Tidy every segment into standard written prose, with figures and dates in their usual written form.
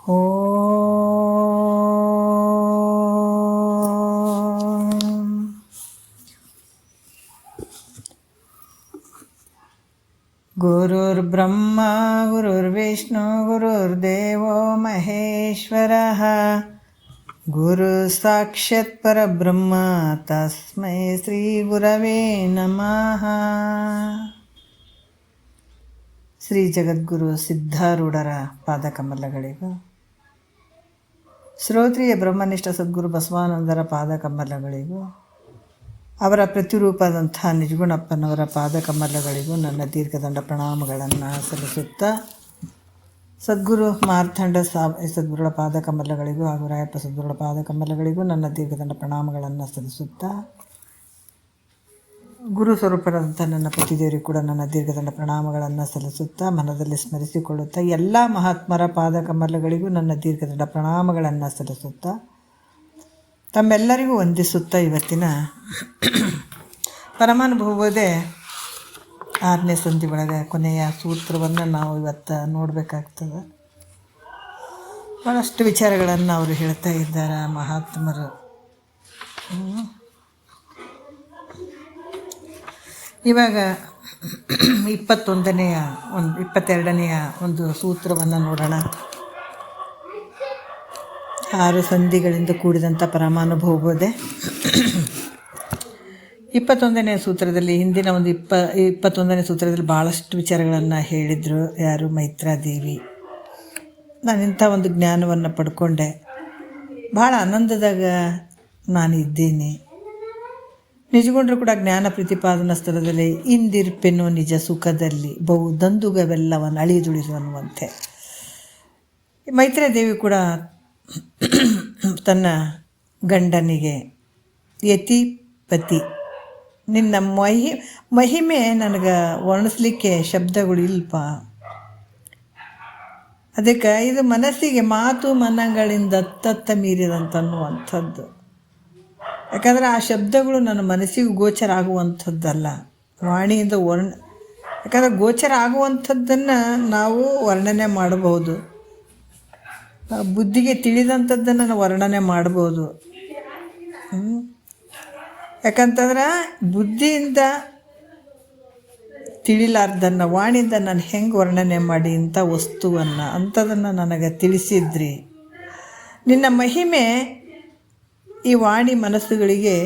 ಓಂ ಗುರುರ್ಬ್ರಹ್ಮ ಗುರುರ್ವಿಷ್ಣು ಗುರುರ್ದೇವೋ ಮಹೇಶ್ವರಃ ಗುರು ಸಾಕ್ಷಾತ್ ಪರಬ್ರಹ್ಮ ತಸ್ಮೈ ಶ್ರೀ ಗುರವೇ ನಮಃ. ಶ್ರೀ ಜಗದ್ಗುರು ಸಿದ್ಧಾರೂಢರ ಪಾದಕಮಲಗಳಿಗೂ, ಶ್ರೋತ್ರಿಯ ಬ್ರಹ್ಮನಿಷ್ಠ ಸದ್ಗುರು ಬಸವಾನಂದರ ಪಾದಕಮಲಗಳಿಗೂ, ಅವರ ಪ್ರತಿರೂಪದಂಥ ನಿಜಗುಣಪ್ಪನವರ ಪಾದಕಮಲಗಳಿಗೂ ನನ್ನ ದೀರ್ಘದಂಡ ಪ್ರಣಾಮಗಳನ್ನು ಸಲ್ಲಿಸುತ್ತಾ, ಸದ್ಗುರು ಮಾರ್ಥಂಡ ಸದ್ಗುರುಗಳ ಪಾದಕಮಲಗಳಿಗೂ ಹಾಗೂ ರಾಯಪ್ಪ ಸದ್ಗುರುಗಳ ಪಾದಕಮಲಗಳಿಗೂ ನನ್ನ ದೀರ್ಘದಂಡ ಪ್ರಣಾಮಗಳನ್ನು ಸಲ್ಲಿಸುತ್ತಾ, ಗುರು ಸ್ವರೂಪರಂಥ ನನ್ನ ಪತಿದೇವರಿಗೂ ಕೂಡ ನನ್ನ ದೀರ್ಘದಂಡ ಪ್ರಣಾಮಗಳನ್ನು ಸಲ್ಲಿಸುತ್ತಾ, ಮನದಲ್ಲಿ ಸ್ಮರಿಸಿಕೊಳ್ಳುತ್ತಾ, ಎಲ್ಲ ಮಹಾತ್ಮರ ಪಾದಕಮಲಗಳಿಗೂ ನನ್ನ ದೀರ್ಘದಂಡ ಪ್ರಣಾಮಗಳನ್ನು ಸಲ್ಲಿಸುತ್ತಾ, ತಮ್ಮೆಲ್ಲರಿಗೂ ವಂದಿಸುತ್ತಾ, ಇವತ್ತಿನ ಪರಮಾನುಭವದೇ 6ನೇ ಸಂಧಿ ಒಳಗೆ ಕೊನೆಯ ಸೂತ್ರವನ್ನು ನಾವು ಇವತ್ತು ನೋಡಬೇಕಾಗ್ತದೆ. ಭಾಳಷ್ಟು ವಿಚಾರಗಳನ್ನು ಅವರು ಹೇಳ್ತಾ ಇದ್ದಾರೆ ಮಹಾತ್ಮರು. ಇವಾಗ 22ನೆಯ ಒಂದು ಸೂತ್ರವನ್ನು ನೋಡೋಣ. 6 ಸಂಧಿಗಳಿಂದ ಕೂಡಿದಂಥ ಪರಮಾನುಭವಬೋಧೆ. 21ನೇ ಸೂತ್ರದಲ್ಲಿ, ಹಿಂದಿನ ಒಂದು 21ನೇ ಸೂತ್ರದಲ್ಲಿ ಭಾಳಷ್ಟು ವಿಚಾರಗಳನ್ನು ಹೇಳಿದರು ಯಾರು, ಮೈತ್ರಾದೇವಿ. ನಾನು ಇಂಥ ಒಂದು ಜ್ಞಾನವನ್ನು ಪಡ್ಕೊಂಡೆ, ಭಾಳ ಆನಂದದಾಗ ನಾನು ಇದ್ದೀನಿ. ನಿಜಗೊಂಡ್ರು ಕೂಡ ಜ್ಞಾನ ಪ್ರತಿಪಾದನಾ ಸ್ಥಳದಲ್ಲಿ ಇಂದಿರ್ಪೆನೋ ನಿಜ ಸುಖದಲ್ಲಿ ಬಹು ದಂದುಗವೆಲ್ಲವನ್ನು ಅಳಿದುಳಿದು ಅನ್ನುವಂತೆ. ಮೈತ್ರಾದೇವಿ ಕೂಡ ತನ್ನ ಗಂಡನಿಗೆ, ಯತಿಪತಿ, ನಿನ್ನ ಮಹಿಮೆ ನನಗೆ ವರ್ಣಿಸ್ಲಿಕ್ಕೆ ಶಬ್ದಗಳು ಇಲ್ಪ, ಅದಕ್ಕೆ ಇದು ಮನಸ್ಸಿಗೆ ಮಾತು ಮನಗಳಿಂದ ತತ್ತ ಮೀರಿದಂತನ್ನುವಂಥದ್ದು. ಯಾಕಂದರೆ ಆ ಶಬ್ದಗಳು ನನ್ನ ಮನಸ್ಸಿಗೆ ಗೋಚರ ಆಗುವಂಥದ್ದಲ್ಲ, ವಾಣಿಯಿಂದ ಯಾಕಂದರೆ ಗೋಚರ ಆಗುವಂಥದ್ದನ್ನು ನಾವು ವರ್ಣನೆ ಮಾಡಬಹುದು, ಬುದ್ಧಿಗೆ ತಿಳಿದಂಥದ್ದನ್ನು ನಾವು ವರ್ಣನೆ ಮಾಡ್ಬೋದು. ಯಾಕಂತಂದ್ರೆ ಬುದ್ಧಿಯಿಂದ ತಿಳಿಲಾರ್ದನ್ನು ವಾಣಿಯಿಂದ ನಾನು ಹೆಂಗೆ ವರ್ಣನೆ ಮಾಡಿ ಇಂಥ ವಸ್ತುವನ್ನು ಅಂಥದನ್ನು ನನಗೆ ತಿಳಿಸಿದ್ರಿ. ನಿನ್ನ ಮಹಿಮೆ ಈ ವಾಣಿ ಮನಸ್ಸುಗಳಿಗೆ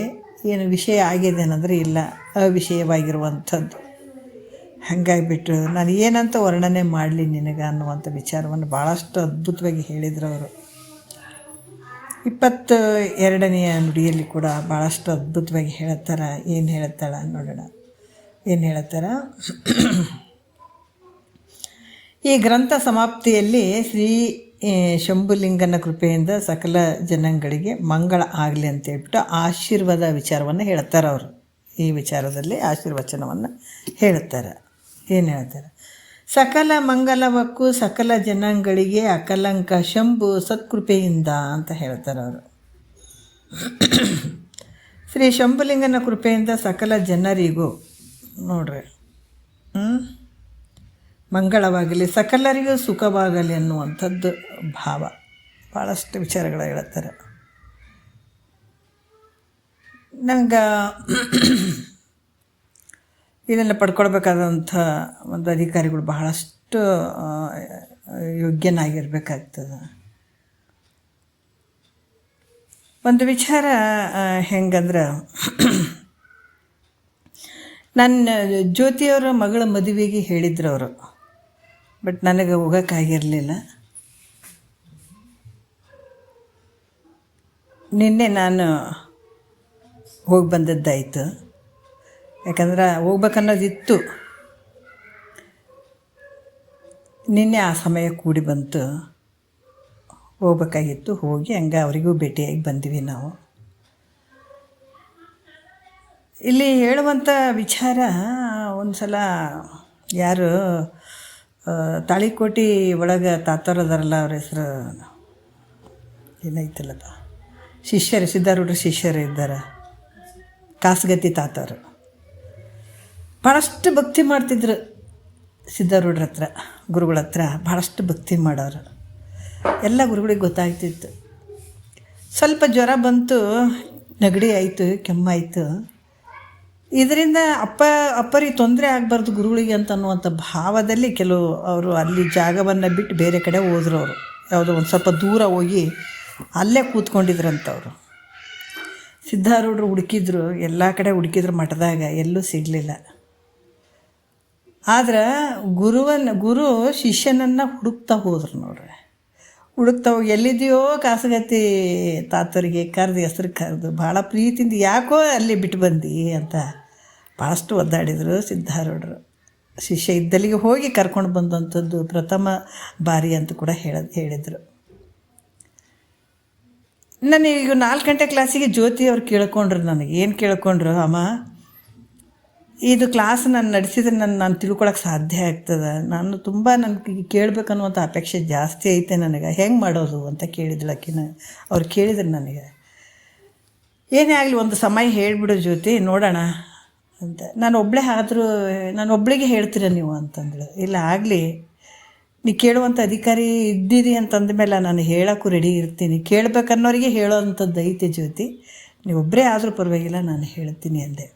ಏನು ವಿಷಯ ಆಗಿದೆ ಅನ್ನೋದ್ರೆ ಇಲ್ಲ, ಅವಿಷಯವಾಗಿರುವಂಥದ್ದು. ಹಾಗಾಗಿಬಿಟ್ಟು ನಾನು ಏನಂತ ವರ್ಣನೆ ಮಾಡಲಿ ನಿನಗೆ ಅನ್ನುವಂಥ ವಿಚಾರವನ್ನು ಭಾಳಷ್ಟು ಅದ್ಭುತವಾಗಿ ಹೇಳಿದರು ಅವರು. 22ನೆಯ ನುಡಿಯಲ್ಲಿ ಕೂಡ ಭಾಳಷ್ಟು ಅದ್ಭುತವಾಗಿ ಹೇಳ್ತಾರೆ. ಏನು ಹೇಳ್ತಾಳೆ ನೋಡೋಣ. ಏನು ಹೇಳ್ತಾರೆ, ಈ ಗ್ರಂಥ ಸಮಾಪ್ತಿಯಲ್ಲಿ ಶ್ರೀ ಶಂಭುಲಿಂಗನ ಕೃಪೆಯಿಂದ ಸಕಲ ಜನಾಂಗಗಳಿಗೆ ಮಂಗಳ ಆಗಲಿ ಅಂತೇಳ್ಬಿಟ್ಟು ಆಶೀರ್ವಾದ ವಿಚಾರವನ್ನು ಹೇಳ್ತಾರೆ ಅವರು. ಈ ವಿಚಾರದಲ್ಲಿ ಆಶೀರ್ವಚನವನ್ನು ಹೇಳುತ್ತಾರೆ. ಏನು ಹೇಳ್ತಾರೆ, ಸಕಲ ಮಂಗಲವಕ್ಕೂ ಸಕಲ ಜನಾಂಗಗಳಿಗೆ ಅಕಲಂಕ ಶಂಭು ಸತ್ಕೃಪೆಯಿಂದ ಅಂತ ಹೇಳ್ತಾರೆ ಅವರು. ಶ್ರೀ ಶಂಭುಲಿಂಗನ ಕೃಪೆಯಿಂದ ಸಕಲ ಜನರಿಗೂ ನೋಡ್ರಿ ಮಂಗಳವಾಗಲಿ, ಸಕಲರಿಗೂ ಸುಖವಾಗಲಿ ಅನ್ನುವಂಥದ್ದು ಭಾವ. ಭಾಳಷ್ಟು ವಿಚಾರಗಳು ಹೇಳ್ತಾರೆ. ನಂಗೆ ಇದನ್ನು ಪಡ್ಕೊಳ್ಬೇಕಾದಂಥ ಒಂದು ಅಧಿಕಾರಿಗಳು ಬಹಳಷ್ಟು ಯೋಗ್ಯನಾಗಿರ್ಬೇಕಾಗ್ತದೆ. ಒಂದು ವಿಚಾರ ಹೆಂಗಂದ್ರೆ, ನನ್ನ ಜ್ಯೋತಿಯವರ ಮಗಳ ಮದುವೆಗೆ ಹೇಳಿದ್ರು ಅವರು, ಬಟ್ ನನಗೆ ಹೋಗೋಕ್ಕಾಗಿರಲಿಲ್ಲ. ನಿನ್ನೆ ನಾನು ಹೋಗಿ ಬಂದದ್ದಾಯಿತು. ಯಾಕಂದ್ರೆ ಹೋಗ್ಬೇಕನ್ನೋದಿತ್ತು. ನಿನ್ನೆ ಆ ಸಮಯ ಕೂಡಿ ಬಂತು, ಹೋಗ್ಬೇಕಾಗಿತ್ತು. ಹೋಗಿ ಹಂಗೆ ಅವರಿಗೂ ಭೇಟಿಯಾಗಿ ಬಂದ್ವಿ ನಾವು. ಇಲ್ಲಿ ಹೇಳುವಂಥ ವಿಚಾರ, ಒಂದು ಸಲ ಯಾರು ತಾಳಿಕೋಟಿ ಒಳಗೆ ತಾತರದಾರಲ್ಲ, ಅವ್ರ ಹೆಸರು ಏನೈತಲ್ಲಪ್ಪ, ಶಿಷ್ಯರು, ಸಿದ್ಧಾರೂಢರ ಶಿಷ್ಯರು ಇದ್ದಾರೆ, ಕಾಸಗತ್ತಿ ತಾತರು. ಭಾಳಷ್ಟು ಭಕ್ತಿ ಮಾಡ್ತಿದ್ರು ಸಿದ್ಧಾರೂಢರ ಹತ್ರ, ಗುರುಗಳ ಹತ್ರ ಭಾಳಷ್ಟು ಭಕ್ತಿ ಮಾಡೋರು. ಎಲ್ಲ ಗುರುಗಳಿಗೆ ಗೊತ್ತಾಗ್ತಿತ್ತು. ಸ್ವಲ್ಪ ಜ್ವರ ಬಂತು, ನೆಗಡಿ ಆಯಿತು, ಕೆಮ್ಮಾಯಿತು. ಇದರಿಂದ ಅಪ್ಪರಿಗೆ ತೊಂದರೆ ಆಗಬಾರ್ದು ಗುರುಗಳಿಗೆ ಅನ್ನುವಂಥ ಭಾವದಲ್ಲಿ ಕೆಲವು ಅವರು ಅಲ್ಲಿ ಜಾಗವನ್ನು ಬಿಟ್ಟು ಬೇರೆ ಕಡೆ ಹೋದ್ರು. ಅವರು ಯಾವುದೋ ಒಂದು ಸ್ವಲ್ಪ ದೂರ ಹೋಗಿ ಅಲ್ಲೇ ಕೂತ್ಕೊಂಡಿದ್ರಂಥವ್ರು. ಸಿದ್ಧಾರೂಢರು ಹುಡುಕಿದ್ರು, ಎಲ್ಲ ಕಡೆ ಹುಡುಕಿದ್ರು ಮಠದಾಗ, ಎಲ್ಲೂ ಸಿಗಲಿಲ್ಲ. ಆದ್ರೆ ಗುರು ಶಿಷ್ಯನನ್ನು ಹುಡುಕ್ತಾ ಹೋದ್ರು ನೋಡ್ರಿ. ಹುಡುಕ್ತಾ ಹೋಗಿ ಎಲ್ಲಿದೆಯೋ ಕಾಸಗತ್ತಿ ತಾತರಿಗೆ ಕರೆದು ಹೆಸ್ರು ಕರೆದು ಭಾಳ ಪ್ರೀತಿಯಿಂದ ಯಾಕೋ ಅಲ್ಲಿ ಬಿಟ್ಟು ಬಂದು ಅಂತ ಭಾಳಷ್ಟು ಒದ್ದಾಡಿದರು ಸಿದ್ಧಾರೂಢರು. ಶಿಷ್ಯ ಇದ್ದಲ್ಲಿಗೆ ಹೋಗಿ ಕರ್ಕೊಂಡು ಬಂದಂಥದ್ದು ಪ್ರಥಮ ಬಾರಿ ಅಂತ ಕೂಡ ಹೇಳಿದರು. ನನಗೆ 4 ಗಂಟೆ ಕ್ಲಾಸಿಗೆ ಜ್ಯೋತಿ ಅವ್ರು ಕೇಳ್ಕೊಂಡ್ರು. ನನಗೆ ಏನು ಕೇಳ್ಕೊಂಡ್ರು, ಅಮ್ಮ ಇದು ಕ್ಲಾಸ್ ನಾನು ನಡೆಸಿದ್ರೆ ನಾನು ತಿಳ್ಕೊಳಕ್ಕೆ ಸಾಧ್ಯ ಆಗ್ತದೆ, ನಾನು ತುಂಬ ನನಗೆ ಕೇಳಬೇಕನ್ನುವಂಥ ಅಪೇಕ್ಷೆ ಜಾಸ್ತಿ ಐತೆ ನನಗೆ, ಹೆಂಗೆ ಮಾಡೋದು ಅಂತ ಕೇಳಿದ್ಳು ಆಕಿನ. ಅವ್ರು ಕೇಳಿದ್ರು ನನಗೆ, ಏನೇ ಆಗಲಿ ಒಂದು ಸಮಯ ಹೇಳಿಬಿಡು ಜ್ಯೋತಿ ನೋಡೋಣ ಅಂತ. ನಾನು ಒಬ್ಬಳಿಗೆ ಹೇಳ್ತೀರ ನೀವು ಅಂತಂದಳು. ಇಲ್ಲ ಆಗಲಿ, ನೀ ಕೇಳುವಂಥ ಅಧಿಕಾರಿ ಇದ್ದೀರಿ ಅಂತಂದ ಮೇಲೆ ನಾನು ಹೇಳೋಕ್ಕೂ ರೆಡಿ ಇರ್ತೀನಿ, ಕೇಳಬೇಕನ್ನೋರಿಗೆ ಹೇಳೋವಂಥದ್ದು ಐತೆ ಜ್ಯೋತಿ, ನೀವೊಬ್ಬರೇ ಆದರೂ ಪರವಾಗಿಲ್ಲ ನಾನು ಹೇಳ್ತೀನಿ ಅಂದೆ.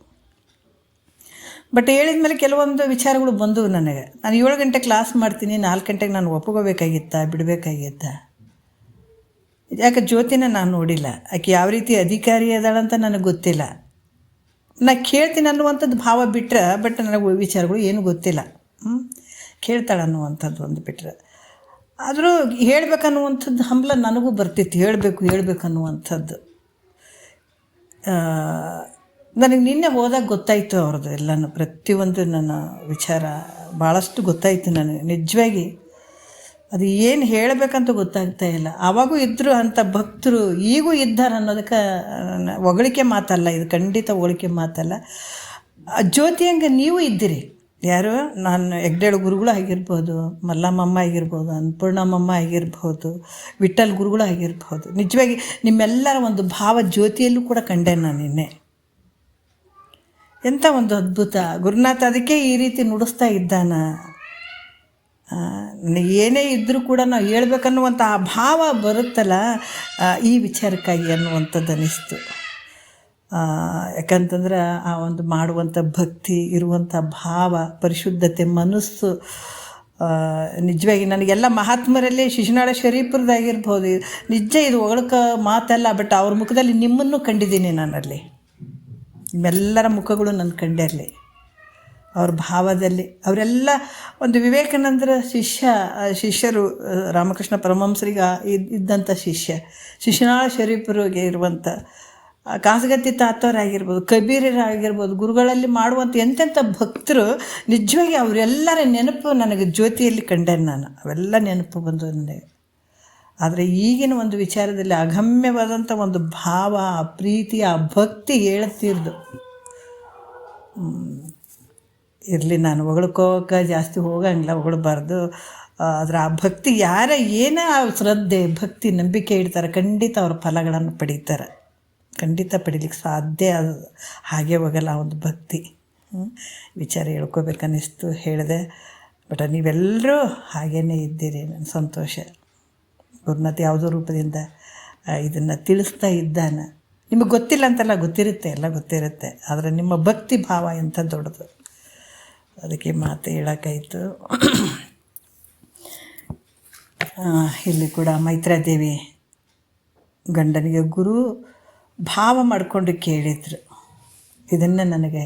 ಬಟ್ ಹೇಳಿದ ಮೇಲೆ ಕೆಲವೊಂದು ವಿಚಾರಗಳು ಬಂದವು ನನಗೆ. ನಾನು 7 ಗಂಟೆ ಕ್ಲಾಸ್ ಮಾಡ್ತೀನಿ, 4 ಗಂಟೆಗೆ ನಾನು ಒಪ್ಕೋಬೇಕಾಗಿತ್ತಾ ಬಿಡಬೇಕಾಗಿತ್ತಾ? ಯಾಕೆ ಜ್ಯೋತಿನ ನಾನು ನೋಡಿಲ್ಲ, ಆಕೆ ಯಾವ ರೀತಿ ಅಧಿಕಾರಿ ಅದಾಳಂತ ನನಗೆ ಗೊತ್ತಿಲ್ಲ. ನಾ ಕೇಳ್ತೀನಿ ಅನ್ನುವಂಥದ್ದು ಭಾವ ಬಿಟ್ಟರೆ, ಬಟ್ ನನಗೆ ವಿಚಾರಗಳು ಏನೂ ಗೊತ್ತಿಲ್ಲ. ಕೇಳ್ತಾಳೆ ಅನ್ನುವಂಥದ್ದು ಒಂದು ಬಿಟ್ಟರೆ, ಆದರೂ ಹೇಳ್ಬೇಕನ್ನುವಂಥದ್ದು ಹಂಬಲ ನನಗೂ ಬರ್ತಿತ್ತು, ಹೇಳ್ಬೇಕನ್ನುವಂಥದ್ದು. ನನಗೆ ನಿನ್ನೆ ಹೋದಾಗ ಗೊತ್ತಾಯಿತು ಅವ್ರದ್ದು ಎಲ್ಲನೂ, ಪ್ರತಿಯೊಂದು ನನ್ನ ವಿಚಾರ ಭಾಳಷ್ಟು ಗೊತ್ತಾಯಿತು ನನಗೆ. ನಿಜವಾಗಿ ಅದು ಏನು ಹೇಳಬೇಕಂತ ಗೊತ್ತಾಗ್ತಾ ಇಲ್ಲ. ಆವಾಗೂ ಇದ್ದರು ಅಂಥ ಭಕ್ತರು, ಈಗೂ ಇದ್ದಾರೆ ಅನ್ನೋದಕ್ಕೆ ಹೊಗಳಿಕೆ ಮಾತಲ್ಲ, ಇದು ಖಂಡಿತ ಹೊಗಳಿಕೆ ಮಾತಲ್ಲ. ಜ್ಯೋತಿ ಹಂಗೆ ನೀವು ಇದ್ದೀರಿ. ಯಾರು, ನಾನು ಹೆಗ್ಡೇಳು ಗುರುಗಳು ಆಗಿರ್ಬೋದು, ಮಲ್ಲಮ್ಮಮ್ಮ ಆಗಿರ್ಬೋದು, ಅನ್ನಪೂರ್ಣಮ್ಮಮ್ಮ ಆಗಿರ್ಬೋದು, ವಿಠಲ್ ಗುರುಗಳು ಆಗಿರ್ಬೋದು. ನಿಜವಾಗಿ ನಿಮ್ಮೆಲ್ಲರ ಒಂದು ಭಾವ ಜ್ಯೋತಿಯಲ್ಲೂ ಕೂಡ ಕಂಡೆ ನಾನು ನಿನ್ನೆ. ಎಂಥ ಒಂದು ಅದ್ಭುತ ಗುರುನಾಥ, ಅದಕ್ಕೆ ಈ ರೀತಿ ನುಡಿಸ್ತಾ ಇದ್ದಾನ. ಏನೇ ಇದ್ದರೂ ಕೂಡ ನಾವು ಹೇಳ್ಬೇಕನ್ನುವಂಥ ಆ ಭಾವ ಬರುತ್ತಲ್ಲ, ಈ ವಿಚಾರಕ್ಕಾಗಿ ಅನ್ನುವಂಥದ್ದು ಅನ್ನಿಸ್ತು. ಯಾಕಂತಂದ್ರೆ ಆ ಒಂದು ಮಾಡುವಂಥ ಭಕ್ತಿ, ಇರುವಂಥ ಭಾವ, ಪರಿಶುದ್ಧತೆ, ಮನಸ್ಸು, ನಿಜವಾಗಿ ನನಗೆಲ್ಲ ಮಹಾತ್ಮರಲ್ಲಿ ಶಿಶುನಾಳ ಶರೀಫ್ರದ್ದಾಗಿರ್ಬೋದು, ನಿಜ ಇದು ಹೊಗಳಕ್ಕೆ ಮಾತಲ್ಲ, ಬಟ್ ಅವ್ರ ಮುಖದಲ್ಲಿ ನಿಮ್ಮನ್ನು ಕಂಡಿದ್ದೀನಿ ನಾನಲ್ಲಿ. ನಿಮ್ಮೆಲ್ಲರ ಮುಖಗಳು ನನ್ನ ಕಂಡಲ್ಲಿ, ಅವ್ರ ಭಾವದಲ್ಲಿ. ಅವರೆಲ್ಲ ಒಂದು ವಿವೇಕಾನಂದರ ಶಿಷ್ಯರು, ರಾಮಕೃಷ್ಣ ಪರಮಹಂಸರಿಗೆ ಇದ್ದಂಥ ಶಿಶುನಾಳ ಶರೀಫರಿಗೆ ಇರುವಂಥ ಕಾಸಗತ್ತಿ ತಾತವರಾಗಿರ್ಬೋದು, ಕಬೀರರಾಗಿರ್ಬೋದು, ಗುರುಗಳಲ್ಲಿ ಮಾಡುವಂಥ ಎಂತೆಂಥ ಭಕ್ತರು. ನಿಜವಾಗಿ ಅವರೆಲ್ಲರ ನೆನಪು ನನಗೆ ಜ್ಯೋತಿಯಲ್ಲಿ ಕಂಡೆ ನಾನು. ಅವೆಲ್ಲ ನೆನಪು ಬಂದು ನನಗೆ. ಆದರೆ ಈಗಿನ ಒಂದು ವಿಚಾರದಲ್ಲಿ ಅಗಮ್ಯವಾದಂಥ ಒಂದು ಭಾವ, ಆ ಪ್ರೀತಿ, ಆ ಭಕ್ತಿ ಹೇಳ್ತಿರ್ದು. ಇರಲಿ, ನಾನು ಹೊಗಳ್ಕೋಕೆ ಜಾಸ್ತಿ ಹೋಗಂಗಿಲ್ಲ, ಹೊಗಳಬಾರ್ದು. ಆದರೆ ಆ ಭಕ್ತಿ ಏನೇ ಆ ಶ್ರದ್ಧೆ, ಭಕ್ತಿ, ನಂಬಿಕೆ ಇಡ್ತಾರೆ, ಖಂಡಿತ ಅವ್ರ ಫಲಗಳನ್ನು ಪಡೀತಾರೆ. ಖಂಡಿತ ಪಡೀಲಿಕ್ಕೆ ಸಾಧ್ಯ. ಅದು ಹಾಗೆ ಹೋಗಲ್ಲ ಒಂದು ಭಕ್ತಿ. ವಿಚಾರ ಹೇಳ್ಕೋಬೇಕನ್ನಿಸ್ತು, ಹೇಳಿದೆ. ಬಟ್ ನೀವೆಲ್ಲರೂ ಹಾಗೇ ಇದ್ದೀರಿ, ನನ್ನ ಸಂತೋಷ. ಗುರುನಾಥ ಯಾವುದೋ ರೂಪದಿಂದ ಇದನ್ನು ತಿಳಿಸ್ತಾ ಇದ್ದಾನೆ. ನಿಮಗೆ ಗೊತ್ತಿಲ್ಲ ಅಂತಲ್ಲ, ಗೊತ್ತಿರುತ್ತೆ, ಎಲ್ಲ ಗೊತ್ತಿರುತ್ತೆ. ಆದರೆ ನಿಮ್ಮ ಭಕ್ತಿ ಭಾವ ಎಂಥ ದೊಡ್ಡದು, ಅದಕ್ಕೆ ಮಾತು ಹೇಳೋಕ್ಕಾಯಿತು. ಇಲ್ಲಿ ಕೂಡ ಮೈತ್ರಾದೇವಿ ಗಂಡನಿಗೆ ಗುರು ಭಾವ ಮಾಡಿಕೊಂಡು ಕೇಳಿದರು, ಇದನ್ನು ನನಗೆ